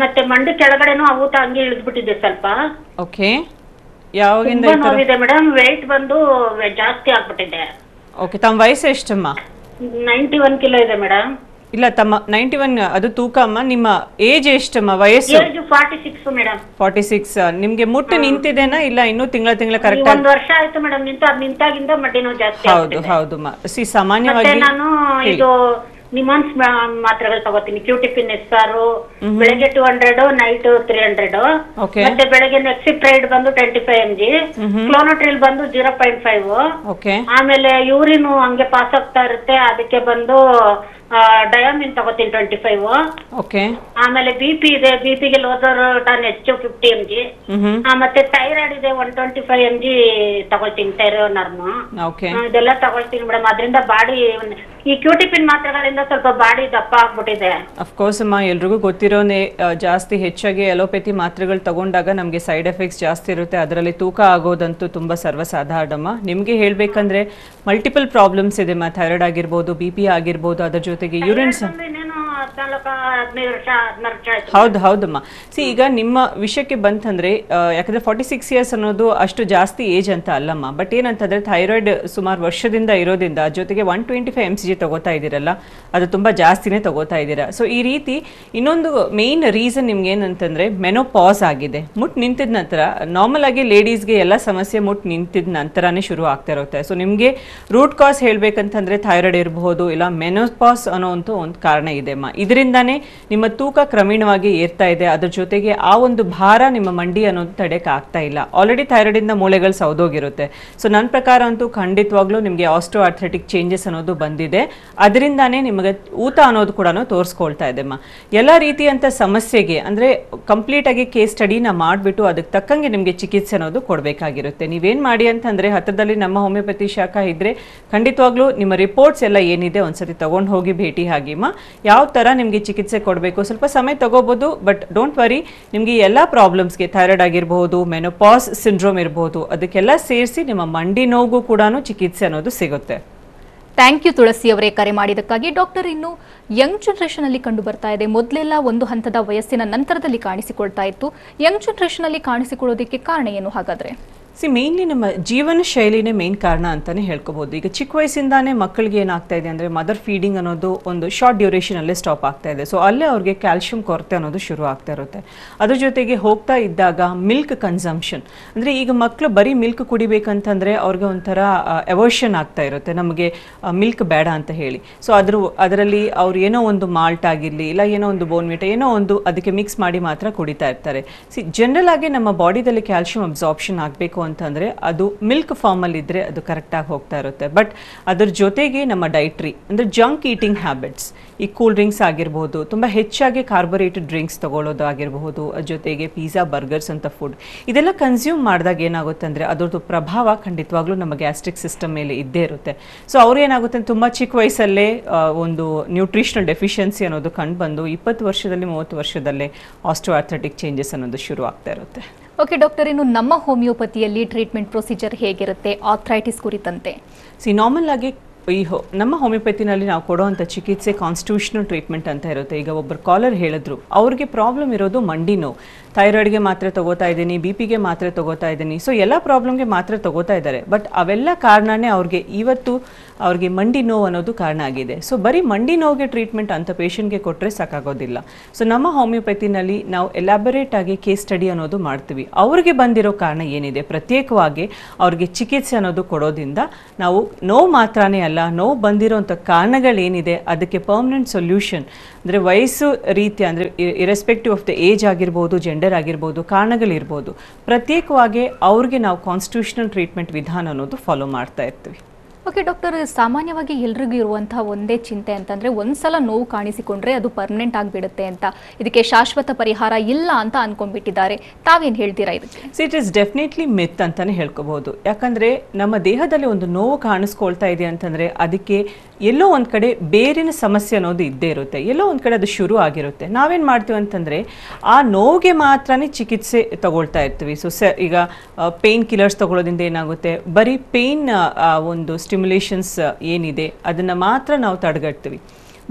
ಮತ್ತೆ ಮಂಡಿ ಕೆಳಗಡೆನೂ ಊತ ಹಂಗೆ ಇಳಿದ್ಬಿಟ್ಟಿದೆ ಸ್ವಲ್ಪ. ಓಕೆ, ಯಾವಾಗಿಂದ ತುಂಬಾ ನೋವಿದೆ ಮೇಡಮ್. ವೆಯ್ಟ್ ಬಂದು ಜಾಸ್ತಿ ಆಗ್ಬಿಟ್ಟಿದೆ. ಓಕೆ, ತಮ್ಮ ವಯಸ್ಸು ಎಷ್ಟಮ್ಮ? 91 ಕಿಲೋ ಇದೆ ಮೇಡಮ್. ಇಲ್ಲ ತಮ್ಮ 91 ಅದು ತೂಕ ಅಮ್ಮ. ನಿಮ್ಮ ಏಜ್ ಎಷ್ಟಮ್ಮ? ವಯಸ್ಸು? Age 46 madam. 46. ನಿಮ್ಗೆ ಮುಟ್ಟು ನಿಂತಿದೆನಾ ಇಲ್ಲ ಇನ್ನೂ ತಿಂಗಳ ಕರೆಕ್ಟ್? 1 ವರ್ಷ ಆಯ್ತು ಮೇಡಮ್ ನಿಂತು. ಅದ್ ನಿಂತಾಗಿಂದ ಮಂಡಿ ನೋವು ಜಾಸ್ತಿ ಹೌದು ಹೌದಮ್ಮ. ಸಾಮಾನ್ಯವಾಗಿ ನಾನು ಇದು ನಿಮಾನ್ಸ್ ಮಾತ್ರೆಗಳು ತಗೋತೀನಿ. ಕ್ಯೂಟಿಪಿನ್ SR ಬೆಳಗ್ಗೆ 200, ನೈಟ್ 300. ಮತ್ತೆ ಬೆಳಗ್ಗೆ ನೆಕ್ಸಿಪ್ರೈಡ್ ಬಂದು 25 mg, ಕ್ಲೋನೋಟ್ರಿಲ್ ಬಂದು 0.5. ಆಮೇಲೆ ಯೂರಿನ್ ಹಂಗೆ ಪಾಸ್ ಆಗ್ತಾ ಇರುತ್ತೆ, ಅದಕ್ಕೆ ಬಂದು ಡಯಾಮಿನ್ ತಗೋತೀನಿ 25. ಆಮೇಲೆ ಬಿಪಿ ಇದೆ, ಬಿಪಿಗೆ ಲೋಸರ್ಟಾನ್ H50 mg. ಮತ್ತೆ ಥೈರಾಯ್ಡ್ ಇದೆ 125 mg ತಗೊಳ್ತೀನಿ, ಥೈರೋನರ್ಮ್. ಇದೆಲ್ಲ ತಗೊಳ್ತೀನಿ ಮೇಡಮ್. ಅದರಿಂದ ಬಾಡಿ ಈ ಕ್ಯೂಟಿಪಿನ್ ಮಾತ್ರೆಗಳಿಂದ ಸ್ವಲ್ಪ ಬಾಡಿ ದಪ್ಪ ಆಗ್ಬಿಟ್ಟಿದೆ. ಅಫ್ಕೋರ್ಸ್ ಅಮ್ಮ, ಎಲ್ರಿಗೂ ಗೊತ್ತಿರೋನೆ ಜಾಸ್ತಿ ಹೆಚ್ಚಾಗಿ ಅಲೋಪತಿ ಮಾತ್ರೆಗಳು ತಗೊಂಡಾಗ ನಮಗೆ ಸೈಡ್ ಎಫೆಕ್ಟ್ಸ್ ಜಾಸ್ತಿ ಇರುತ್ತೆ. ಅದರಲ್ಲಿ ತೂಕ ಆಗೋದಂತೂ ತುಂಬಾ ಸರ್ವಸಾಧಾರಣಮ್ಮ. ನಿಮ್ಗೆ ಹೇಳ್ಬೇಕಂದ್ರೆ ಮಲ್ಟಿಪಲ್ ಪ್ರಾಬ್ಲಮ್ಸ್ ಇದೆ. ಥೈರಾಯ್ಡ್ ಆಗಿರ್ಬೋದು, BP ಆಗಿರ್ಬೋದು, ಅದರ ಜೊತೆಗೆ ಯೂರಿನ್ 14 15 ವರ್ಷ 16 ವರ್ಷ ಆಯ್ತು. ಹೌದಮ್ಮ. ಈಗ ನಿಮ್ಮ ವಿಷಯಕ್ಕೆ ಬಂತಂದ್ರೆ ಯಾಕಂದ್ರೆ 46 ಇಯರ್ಸ್ ಅನ್ನೋದು ಅಷ್ಟು ಜಾಸ್ತಿ ಏಜ್ ಅಂತ ಅಲ್ಲಮ್ಮ. ಬಟ್ ಏನಂತಂದ್ರೆ ಥೈರಾಯ್ಡ್ ಸುಮಾರು ವರ್ಷದಿಂದ ಇರೋದ್ರಿಂದ ಜೊತೆಗೆ 125 mcg ತಗೋತಾ ಇದ್ದೀರಲ್ಲ, ಅದು ತುಂಬಾ ಜಾಸ್ತಿನೇ ತಗೋತಾ ಇದ್ದೀರಾ. ಸೊ ಈ ರೀತಿ ಇನ್ನೊಂದು ಮೇನ್ ರೀಸನ್ ನಿಮ್ಗೆ ಏನಂತಂದ್ರೆ ಮೆನೋಪಾಸ್ ಆಗಿದೆ. ಮುಟ್ ನಿಂತಿದ ನಂತರ ನಾರ್ಮಲ್ ಆಗಿ ಲೇಡೀಸ್ಗೆ ಎಲ್ಲ ಸಮಸ್ಯೆ ಮುಟ್ ನಿಂತಿದ ನಂತರನೇ ಶುರು ಆಗ್ತಾ ಇರುತ್ತೆ. ಸೊ ನಿಮ್ಗೆ ರೂಟ್ ಕಾಸ್ ಹೇಳ್ಬೇಕಂತಂದ್ರೆ ಥೈರಾಯ್ಡ್ ಇರಬಹುದು, ಇಲ್ಲ ಮೆನೋಪಾಸ್ ಅನ್ನೋ ಒಂದು ಕಾರಣ ಇದೆ ಅಮ್ಮ. ಇದರಿಂದಾನೇ ನಿಮ್ಮ ತೂಕ ಕ್ರಮೇಣವಾಗಿ ಏರ್ತಾ ಇದೆ. ಅದ್ರ ಜೊತೆಗೆ ಆ ಒಂದು ಭಾರ ನಿಮ್ಮ ಮಂಡಿ ಅನ್ನೋದು ತಡೆಯಕ್ಕೆ ಆಗ್ತಾ ಇಲ್ಲ. ಆಲ್ರೆಡಿ ಥೈರಾಯ್ಡ್ ಇಂದ ಮೂಳೆಗಳು ಸೌದೋಗಿರುತ್ತೆ. ಸೊ ನನ್ನ ಪ್ರಕಾರ ಅಂತೂ ಖಂಡಿತವಾಗ್ಲೂ ನಿಮಗೆ ಆಸ್ಟ್ರೋ ಆರ್ಥ್ರೆಟಿಕ್ ಚೇಂಜಸ್ ಅನ್ನೋದು ಬಂದಿದೆ. ಅದರಿಂದಾನೇ ನಿಮಗೆ ಊತ ಅನ್ನೋದು ಕೂಡ ತೋರಿಸ್ಕೊಳ್ತಾ ಇದೆ ಅಮ್ಮ. ಎಲ್ಲ ರೀತಿಯಂತ ಸಮಸ್ಯೆಗೆ ಅಂದ್ರೆ ಕಂಪ್ಲೀಟ್ ಆಗಿ ಕೇಸ್ ಸ್ಟಡಿನ ಮಾಡಿಬಿಟ್ಟು ಅದಕ್ಕೆ ತಕ್ಕಂಗೆ ನಿಮಗೆ ಚಿಕಿತ್ಸೆ ಅನ್ನೋದು ಕೊಡಬೇಕಾಗಿರುತ್ತೆ. ನೀವೇನ್ ಮಾಡಿ ಅಂತಂದ್ರೆ ಹತ್ತಿರದಲ್ಲಿ ನಮ್ಮ ಹೋಮಿಯೋಪತಿ ಶಾಖಾ ಇದ್ರೆ ಖಂಡಿತವಾಗ್ಲೂ ನಿಮ್ಮ ರಿಪೋರ್ಟ್ಸ್ ಎಲ್ಲ ಏನಿದೆ ಒಂದ್ಸತಿ ತಗೊಂಡು ಹೋಗಿ ಭೇಟಿ ಆಗಿಮ್ಮ. ಯಾವ ತರ ನಿಮಗೆ ಚಿಕಿತ್ಸೆ ಕೊಡಬೇಕು ಸ್ವಲ್ಪ ಸಮಯ ತಗೋಬಹುದು. ಬಟ್ ಡೋಂಟ್ ವರಿ, ನಿಮಗೆ ಎಲ್ಲ ಪ್ರಾಬ್ಲಮ್ಸ್ಗೆ ಥೈರಾಯ್ಡ್ ಆಗಿರಬಹುದು, ಮೆನೋಪಾಸ್ ಸಿಂಡ್ರೋಮ್ ಇರಬಹುದು, ಅದಕ್ಕೆಲ್ಲ ಸೇರಿಸಿ ನಿಮ್ಮ ಮಂಡಿ ನೋವು ಕೂಡ ಚಿಕಿತ್ಸೆ ಅನ್ನೋದು ಸಿಗುತ್ತೆ. ಥ್ಯಾಂಕ್ ಯು ತುಳಸಿ ಅವರೇ ಕರೆ ಮಾಡಿದ್ದಕ್ಕಾಗಿ. ಡಾಕ್ಟರ್, ಇನ್ನು ಯಂಗ್ ಜನರೇಷನ್ ಅಲ್ಲಿ ಕಂಡು ಬರ್ತಾ ಇದೆ, ಮೊದಲೆಲ್ಲ ಒಂದು ಹಂತದ ವಯಸ್ಸಿನ ನಂತರದಲ್ಲಿ ಕಾಣಿಸಿಕೊಳ್ತಾ ಇತ್ತು. ಯಂಗ್ ಜನರೇಷನ್ ಅಲ್ಲಿ ಕಾಣಿಸಿಕೊಳ್ಳೋದಕ್ಕೆ ಕಾರಣ ಏನು ಹಾಗಾದ್ರೆ? ಮೇನ್ಲಿ ನಮ್ಮ ಜೀವನ ಶೈಲಿನೇ ಮೇನ್ ಕಾರಣ ಅಂತಾನೆ ಹೇಳ್ಕೋಬಹುದು. ಈಗ ಚಿಕ್ಕ ವಯಸ್ಸಿಂದಾನೇ ಮಕ್ಕಳಿಗೆ ಏನಾಗ್ತಾ ಇದೆ ಅಂದ್ರೆ ಮದರ್ ಫೀಡಿಂಗ್ ಅನ್ನೋದು ಒಂದು ಶಾರ್ಟ್ ಡ್ಯೂರೇಷನ್ ಅಲ್ಲೇ ಸ್ಟಾಪ್ ಆಗ್ತಾ ಇದೆ. ಸೊ ಅಲ್ಲೇ ಅವ್ರಿಗೆ ಕ್ಯಾಲ್ಸಿಯಂ ಕೊರತೆ ಅನ್ನೋದು ಶುರು ಆಗ್ತಾ ಇರುತ್ತೆ. ಅದ್ರ ಜೊತೆಗೆ ಹೋಗ್ತಾ ಇದ್ದಾಗ ಮಿಲ್ಕ್ ಕನ್ಸಂಪ್ಷನ್ ಅಂದ್ರೆ ಈಗ ಮಕ್ಕಳು ಬರೀ ಮಿಲ್ಕ್ ಕುಡಿಬೇಕಂತಂದ್ರೆ ಅವ್ರಿಗೆ ಒಂಥರ ಎವರ್ಷನ್ ಆಗ್ತಾ ಇರುತ್ತೆ, ನಮಗೆ ಮಿಲ್ಕ್ ಬೇಡ ಅಂತ ಹೇಳಿ. ಸೊ ಅದರಲ್ಲಿ ಅವ್ರು ಏನೋ ಒಂದು ಮಾಲ್ಟ್ ಆಗಿರಲಿ, ಇಲ್ಲ ಏನೋ ಒಂದು ಬೋನ್ವಿಟ ಏನೋ ಒಂದು ಅದಕ್ಕೆ ಮಿಕ್ಸ್ ಮಾಡಿ ಮಾತ್ರ ಕುಡಿತಾ ಇರ್ತಾರೆ. ಜನರಲ್ ಆಗಿ ನಮ್ಮ ಬಾಡಿದಲ್ಲಿ ಕ್ಯಾಲ್ಸಿಯಂ ಅಬ್ಸಾರ್ಪ್ಷನ್ ಆಗಬೇಕು ಅಂತಂದ್ರೆ ಅದು ಮಿಲ್ಕ್ ಫಾರ್ಮ್ ಅಲ್ಲಿ ಇದ್ರೆ ಅದು ಕರೆಕ್ಟ್ ಆಗಿ ಹೋಗ್ತಾ ಇರುತ್ತೆ. ಬಟ್ ಅದ್ರ ಜೊತೆಗೆ ನಮ್ಮ ಡೈಟ್ರಿ ಅಂದ್ರೆ ಜಂಕ್ ಈಟಿಂಗ್ ಹ್ಯಾಬಿಟ್ಸ್, ಈ ಕೂಲ್ ಡ್ರಿಂಕ್ಸ್ ಆಗಿರಬಹುದು, ತುಂಬಾ ಹೆಚ್ಚಾಗಿ ಕಾರ್ಬೋರೇಟೆಡ್ ಡ್ರಿಂಕ್ಸ್ ತಗೊಳ್ಳೋದು ಆಗಿರಬಹುದು, ಜೊತೆಗೆ ಪಿಜ್ಜಾ ಬರ್ಗರ್ಸ್ ಅಂತ ಫುಡ್ ಇದೆಲ್ಲ ಕನ್ಸ್ಯೂಮ್ ಮಾಡಿದಾಗ ಏನಾಗುತ್ತೆ ಅಂದ್ರೆ ಅದರದ್ದು ಪ್ರಭಾವ ಖಂಡಿತವಾಗ್ಲೂ ನಮ್ಮ ಗ್ಯಾಸ್ಟ್ರಿಕ್ ಸಿಸ್ಟಮ್ ಮೇಲೆ ಇದ್ದೇ ಇರುತ್ತೆ. ಸೊ ಅವ್ರು ಏನಾಗುತ್ತೆ ತುಂಬಾ ಚಿಕ್ಕ ವಯಸ್ಸಲ್ಲೇ ಒಂದು ನ್ಯೂಟ್ರಿಷನಲ್ ಡೆಫಿಷಿಯನ್ಸಿ ಅನ್ನೋದು ಕಂಡು ಬಂದು 20 ವರ್ಷದಲ್ಲಿ 30 ವರ್ಷದಲ್ಲೇ ಆಸ್ಟ್ರೋ ಆರ್ಥ್ರೆಟಿಕ್ ಚೇಂಜಸ್ ಅನ್ನೋದು ಶುರು ಆಗ್ತಾ ಇರುತ್ತೆ. ಓಕೆ ಡಾಕ್ಟರ್, ಇನ್ನು ನಮ್ಮ ಹೋಮಿಯೋಪತಿಯಲ್ಲಿ ಟ್ರೀಟ್ಮೆಂಟ್ ಪ್ರೊಸೀಜರ್ ಹೇಗಿರುತ್ತೆ ಆರ್ಥ್ರೈಟಿಸ್ ಕುರಿತಂತೆ? ನಾರ್ಮಲ್ ಆಗಿ ನಮ್ಮ ಹೋಮಿಯೋಪತಿನಲ್ಲಿ ನಾವು ಕೊಡುವಂಥ ಚಿಕಿತ್ಸೆ ಕಾನ್ಸ್ಟಿಟ್ಯೂಷನಲ್ ಟ್ರೀಟ್ಮೆಂಟ್ ಅಂತ ಇರುತ್ತೆ. ಈಗ ಒಬ್ಬರು ಕಾಲರ್ ಹೇಳಿದ್ರು ಅವ್ರಿಗೆ ಪ್ರಾಬ್ಲಮ್ ಇರೋದು ಮಂಡಿ ನೋವು, ಥೈರಾಯ್ಡ್ಗೆ ಮಾತ್ರೆ ತಗೋತಾ ಇದ್ದೀನಿ, BP ಗೆ ಮಾತ್ರೆ ತಗೋತಾ ಇದ್ದೀನಿ, ಸೊ ಎಲ್ಲ ಪ್ರಾಬ್ಲಮ್ಗೆ ಮಾತ್ರೆ ತಗೋತಾ ಇದ್ದಾರೆ. ಬಟ್ ಅವೆಲ್ಲ ಕಾರಣನೇ ಅವ್ರಿಗೆ ಮಂಡಿ ನೋವು ಅನ್ನೋದು ಕಾರಣ ಆಗಿದೆ. ಸೊ ಬರೀ ಮಂಡಿ ನೋವಿಗೆ ಟ್ರೀಟ್ಮೆಂಟ್ ಅಂತ ಪೇಷಂಟ್ಗೆ ಕೊಟ್ಟರೆ ಸಾಕಾಗೋದಿಲ್ಲ. ಸೊ ನಮ್ಮ ಹೋಮಿಯೋಪತಿನಲ್ಲಿ ನಾವು ಎಲಾಬರೇಟ್ ಆಗಿ ಕೇಸ್ ಸ್ಟಡಿ ಅನ್ನೋದು ಮಾಡ್ತೀವಿ. ಅವ್ರಿಗೆ ಬಂದಿರೋ ಕಾರಣ ಏನಿದೆ ಪ್ರತ್ಯೇಕವಾಗಿ ಅವ್ರಿಗೆ ಚಿಕಿತ್ಸೆ ಅನ್ನೋದು ಕೊಡೋದ್ರಿಂದ ನಾವು ನೋವು ಮಾತ್ರನೇ ಅಲ್ಲ, ನೋವು ಬಂದಿರೋಂಥ ಕಾರಣಗಳೇನಿದೆ ಅದಕ್ಕೆ ಪರ್ಮನೆಂಟ್ ಸೊಲ್ಯೂಷನ್ ಅಂದರೆ ವಯಸ್ಸು ರೀತಿ ಅಂದರೆ ಇರೆಸ್ಪೆಕ್ಟಿವ್ ಆಫ್ ದ ಏಜ್ ಆಗಿರ್ಬೋದು, ಜೆಂಡರ್ ಆಗಿರ್ಬೋದು, ಕಾರಣಗಳಿರ್ಬೋದು, ಪ್ರತ್ಯೇಕವಾಗಿ ಅವ್ರಿಗೆ ನಾವು ಕಾನ್ಸ್ಟಿಟ್ಯೂಷನಲ್ ಟ್ರೀಟ್ಮೆಂಟ್ ವಿಧಾನ ಅನ್ನೋದು ಫಾಲೋ ಮಾಡ್ತಾ ಇರ್ತೀವಿ. ಓಕೆ ಡಾಕ್ಟರ್, ಸಾಮಾನ್ಯವಾಗಿ ಎಲ್ರಿಗೂ ಇರುವಂತಹ ಒಂದೇ ಚಿಂತೆ ಅಂತಂದ್ರೆ ಒಂದ್ಸಲ ನೋವು ಕಾಣಿಸಿಕೊಂಡ್ರೆ ಅದು ಪರ್ಮನೆಂಟ್ ಆಗಿಬಿಡುತ್ತೆ ಅಂತ, ಇದಕ್ಕೆ ಶಾಶ್ವತ ಪರಿಹಾರ ಇಲ್ಲ ಅಂತ ಅನ್ಕೊಂಡ್ಬಿಟ್ಟಿದ್ದಾರೆ. ತಾವೇನು ಹೇಳ್ತೀರಾ ಇದಕ್ಕೆ? ಇಟ್ ಇಸ್ ಡೆಫಿನೆಟ್ಲಿ ಮಿತ್ ಅಂತಾನೆ ಹೇಳ್ಕೋಬಹುದು. ಯಾಕಂದ್ರೆ ನಮ್ಮ ದೇಹದಲ್ಲಿ ಒಂದು ನೋವು ಕಾಣಿಸ್ಕೊಳ್ತಾ ಇದೆ ಅಂತಂದ್ರೆ ಅದಕ್ಕೆ ಎಲ್ಲೋ ಒಂದ್ ಕಡೆ ಬೇರಿನ ಸಮಸ್ಯೆ ಅನ್ನೋದು ಇದ್ದೇ ಇರುತ್ತೆ, ಎಲ್ಲೋ ಒಂದ್ ಕಡೆ ಅದು ಶುರು ಆಗಿರುತ್ತೆ. ನಾವೇನ್ ಮಾಡ್ತೀವಿ ಅಂತಂದ್ರೆ ಆ ನೋವಿಗೆ ಮಾತ್ರನೇ ಚಿಕಿತ್ಸೆ ತಗೊಳ್ತಾ ಇರ್ತೀವಿ. ಸೊ ಈಗ ಪೇನ್ ಕಿಲ್ಲರ್ಸ್ ತಗೊಳ್ಳೋದ್ರಿಂದ ಏನಾಗುತ್ತೆ, ಬರೀ ಪೇನ್ ಒಂದು ಸ್ಟಿಮ್ಯುಲೇಷನ್ಸ್ ಏನಿದೆ ಅದನ್ನ ಮಾತ್ರ ನಾವು ತಡೆಗಟ್ತೀವಿ.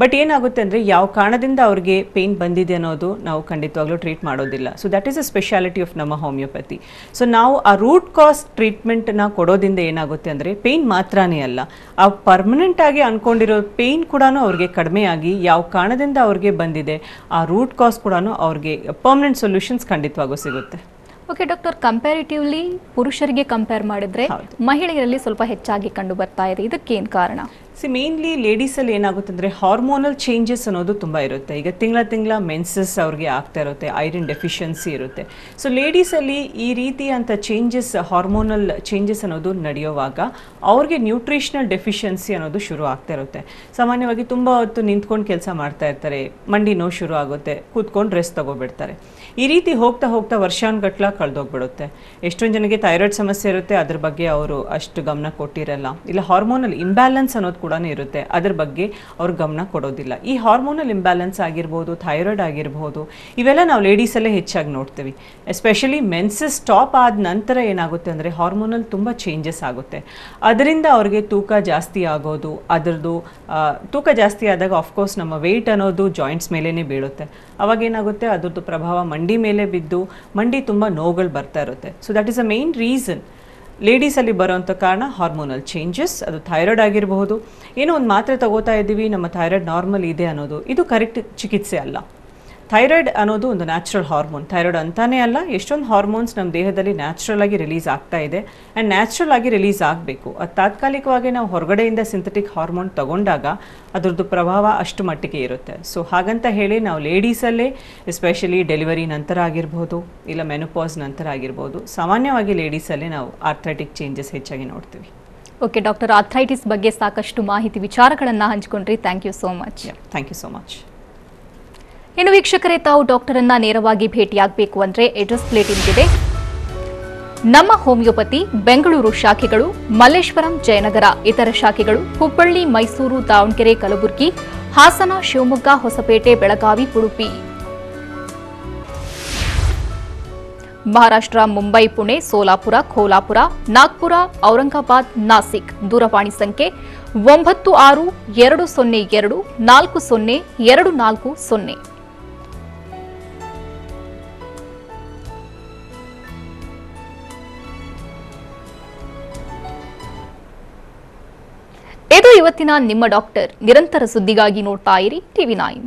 ಬಟ್ ಏನಾಗುತ್ತೆ ಅಂದರೆ ಯಾವ ಕಾರಣದಿಂದ ಅವ್ರಿಗೆ ಪೇಯ್ನ್ ಬಂದಿದೆ ಅನ್ನೋದು ನಾವು ಖಂಡಿತವಾಗ್ಲೂ ಟ್ರೀಟ್ ಮಾಡೋದಿಲ್ಲ. So that is a speciality of ನಮ್ಮ ಹೋಮಿಯೋಪತಿ. ಸೊ ನಾವು ಆ ರೂಟ್ ಕಾಸ್ ಟ್ರೀಟ್ಮೆಂಟ್ನ ಕೊಡೋದ್ರಿಂದ ಏನಾಗುತ್ತೆ ಅಂದರೆ ಪೇಯ್ನ್ ಮಾತ್ರನೇ ಅಲ್ಲ, ಆ ಪರ್ಮನೆಂಟ್ ಆಗಿ ಅಂದ್ಕೊಂಡಿರೋ ಪೇಯ್ನ್ ಕೂಡ ಅವ್ರಿಗೆ ಕಡಿಮೆ ಆಗಿ ಯಾವ ಕಾರಣದಿಂದ ಅವ್ರಿಗೆ ಬಂದಿದೆ ಆ ರೂಟ್ ಕಾಸ್ ಕೂಡ ಅವ್ರಿಗೆ ಪರ್ಮನೆಂಟ್ ಸೊಲ್ಯೂಷನ್ಸ್ ಖಂಡಿತವಾಗೂ ಸಿಗುತ್ತೆ. ಓಕೆ ಡಾಕ್ಟರ್, ಕಂಪ್ಯಾರಿಟಿವ್ಲಿ ಪುರುಷರಿಗೆ ಕಂಪೇರ್ ಮಾಡಿದ್ರೆ ಮಹಿಳೆಯರಲ್ಲಿ ಸ್ವಲ್ಪ ಹೆಚ್ಚಾಗಿ ಕಂಡು ಬರ್ತಾ ಇದೆ, ಇದಕ್ಕೇನು ಕಾರಣ? ಮೇನ್ಲಿ ಲೇಡೀಸಲ್ಲಿ ಏನಾಗುತ್ತೆ ಅಂದರೆ ಹಾರ್ಮೋನಲ್ ಚೇಂಜಸ್ ಅನ್ನೋದು ತುಂಬ ಇರುತ್ತೆ. ಈಗ ತಿಂಗಳ ಮೆನ್ಸಸ್ ಅವ್ರಿಗೆ ಆಗ್ತಾ ಇರುತ್ತೆ, ಐರನ್ ಡೆಫಿಷಿಯನ್ಸಿ ಇರುತ್ತೆ. ಸೊ ಲೇಡೀಸಲ್ಲಿ ಈ ರೀತಿಯಂಥ ಚೇಂಜಸ್, ಹಾರ್ಮೋನಲ್ ಚೇಂಜಸ್ ಅನ್ನೋದು ನಡೆಯುವಾಗ ಅವ್ರಿಗೆ ನ್ಯೂಟ್ರಿಷನಲ್ ಡೆಫಿಷಿಯನ್ಸಿ ಅನ್ನೋದು ಶುರು ಆಗ್ತಾ ಇರುತ್ತೆ. ಸಾಮಾನ್ಯವಾಗಿ ತುಂಬ ಹೊತ್ತು ನಿಂತ್ಕೊಂಡು ಕೆಲಸ ಮಾಡ್ತಾ ಇರ್ತಾರೆ, ಮಂಡಿ ನೋವು ಶುರು ಆಗುತ್ತೆ, ಕೂತ್ಕೊಂಡು ರೆಸ್ಟ್ ತಗೋಬಿಡ್ತಾರೆ. ಈ ರೀತಿ ಹೋಗ್ತಾ ಹೋಗ್ತಾ ವರ್ಷಾನುಗಟ್ಲ ಕಳೆದೋಗ್ಬಿಡುತ್ತೆ. ಎಷ್ಟೊಂದು ಜನಕ್ಕೆ ಥೈರಾಯ್ಡ್ ಸಮಸ್ಯೆ ಇರುತ್ತೆ, ಅದ್ರ ಬಗ್ಗೆ ಅವರು ಅಷ್ಟು ಗಮನ ಕೊಟ್ಟಿರಲ್ಲ, ಇಲ್ಲ ಹಾರ್ಮೋನಲ್ ಇಂಬ್ಯಾಲೆನ್ಸ್ ಅನ್ನೋದು ಕೂಡ ಇರುತ್ತೆ, ಅದ್ರ ಬಗ್ಗೆ ಅವ್ರು ಗಮನ ಕೊಡೋದಿಲ್ಲ. ಈ ಹಾರ್ಮೋನಲ್ ಇಂಬ್ಯಾಲೆನ್ಸ್ ಆಗಿರ್ಬೋದು, ಥೈರಾಯ್ಡ್ ಆಗಿರ್ಬೋದು, ಇವೆಲ್ಲ ನಾವು ಲೇಡೀಸಲ್ಲೇ ಹೆಚ್ಚಾಗಿ ನೋಡ್ತೀವಿ. ಎಸ್ಪೆಷಲಿ ಮೆನ್ಸಸ್ ಸ್ಟಾಪ್ ಆದ ನಂತರ ಏನಾಗುತ್ತೆ ಅಂದರೆ ಹಾರ್ಮೋನಲ್ ತುಂಬ ಚೇಂಜಸ್ ಆಗುತ್ತೆ. ಅದರಿಂದ ಅವ್ರಿಗೆ ತೂಕ ಜಾಸ್ತಿ ಆಗೋದು, ಅದರದ್ದು ತೂಕ ಜಾಸ್ತಿ ಆದಾಗ ಆಫ್ಕೋರ್ಸ್ ನಮ್ಮ ವೆಯ್ಟ್ ಅನ್ನೋದು ಜಾಯಿಂಟ್ಸ್ ಮೇಲೇ ಬೀಳುತ್ತೆ. ಅವಾಗ ಏನಾಗುತ್ತೆ, ಅದ್ರದ್ದು ಪ್ರಭಾವ ಮಂಡಿ ಮೇಲೆ ಬಿದ್ದು ಮಂಡಿ ತುಂಬ ನೋವುಗಳು ಬರ್ತಾ ಇರುತ್ತೆ. So that is a main reason ಲೇಡೀಸಲ್ಲಿ ಬರೋವಂಥ ಕಾರಣ ಹಾರ್ಮೋನಲ್ ಚೇಂಜಸ್. ಅದು ಥೈರಾಯ್ಡ್ ಆಗಿರಬಹುದು. ಏನೋ ಒಂದು ಮಾತ್ರೆ ತಗೋತಾ ಇದ್ದೀವಿ, ನಮ್ಮ ಥೈರಾಯ್ಡ್ ನಾರ್ಮಲ್ ಇದೆ ಅನ್ನೋದು ಇದು ಕರೆಕ್ಟ್ ಚಿಕಿತ್ಸೆ ಅಲ್ಲ. ಥೈರಾಯ್ಡ್ ಅನ್ನೋದು ಒಂದು ನ್ಯಾಚುರಲ್ ಹಾರ್ಮೋನ್. ಥೈರಾಯ್ಡ್ ಅಂತಾನೇ ಅಲ್ಲ, ಎಷ್ಟೊಂದು ಹಾರ್ಮೋನ್ಸ್ ನಮ್ಮ ದೇಹದಲ್ಲಿ ನ್ಯಾಚುರಲ್ ಆಗಿ ರಿಲೀಸ್ ಆಗ್ತಾ ಇದೆ ಆ್ಯಂಡ್ ನ್ಯಾಚುರಲ್ ಆಗಿ ರಿಲೀಸ್ ಆಗಬೇಕು. ಅದು ತಾತ್ಕಾಲಿಕವಾಗಿ ನಾವು ಹೊರಗಡೆಯಿಂದ ಸಿಂಥೆಟಿಕ್ ಹಾರ್ಮೋನ್ ತಗೊಂಡಾಗ ಅದರದ್ದು ಪ್ರಭಾವ ಅಷ್ಟು ಮಟ್ಟಿಗೆ ಇರುತ್ತೆ. ಸೊ ಹಾಗಂತ ಹೇಳಿ ನಾವು ಲೇಡೀಸಲ್ಲೇ ಎಸ್ಪೆಷಲಿ ಡೆಲಿವರಿ ನಂತರ ಆಗಿರ್ಬೋದು, ಇಲ್ಲ ಮೆನೋಪಾಸ್ ನಂತರ ಆಗಿರ್ಬೋದು, ಸಾಮಾನ್ಯವಾಗಿ ಲೇಡೀಸಲ್ಲೇ ನಾವು ಆರ್ಥ್ರೈಟಿಕ್ ಚೇಂಜಸ್ ಹೆಚ್ಚಾಗಿ ನೋಡ್ತೀವಿ. ಓಕೆ ಡಾಕ್ಟರ್, ಆರ್ಥ್ರೈಟಿಸ್ ಬಗ್ಗೆ ಸಾಕಷ್ಟು ಮಾಹಿತಿ ವಿಚಾರಗಳನ್ನು ಹಂಚಿಕೊಂಡ್ರಿ. Thank you so much. Thank you so much. ಇನ್ನು ವೀಕ್ಷಕರೇ, ತಾವು ಡಾಕ್ಟರನ್ನ ನೇರವಾಗಿ ಭೇಟಿಯಾಗಬೇಕು ಅಂದರೆ ಅಡ್ರೆಸ್ ಪ್ಲೇಟ್ ಇಂತಿದೆ. ನಮ್ಮ ಹೋಮಿಯೋಪತಿ ಬೆಂಗಳೂರು ಶಾಖೆಗಳು ಮಲ್ಲೇಶ್ವರಂ, ಜಯನಗರ. ಇತರ ಶಾಖೆಗಳು ಹುಬ್ಬಳ್ಳಿ, ಮೈಸೂರು, ದಾವಣಗೆರೆ, ಕಲಬುರಗಿ, ಹಾಸನ, ಶಿವಮೊಗ್ಗ, ಹೊಸಪೇಟೆ, ಬೆಳಗಾವಿ, ಉಡುಪಿ. ಮಹಾರಾಷ್ಟ್ರ ಮುಂಬೈ, ಪುಣೆ, ಸೋಲಾಪುರ, ಖೋಲಾಪುರ, ನಾಗ್ಪುರ, ಔರಂಗಾಬಾದ್, ನಾಸಿಕ್. ದೂರವಾಣಿ ಸಂಖ್ಯೆ 96-202-40-240. ಇದು ಇವತ್ತಿನ ನಿಮ್ಮ ಡಾಕ್ಟರ್. ನಿರಂತರ ಸುದ್ದಿಗಾಗಿ ನೋಡ್ತಾ ಇರಿ TV9.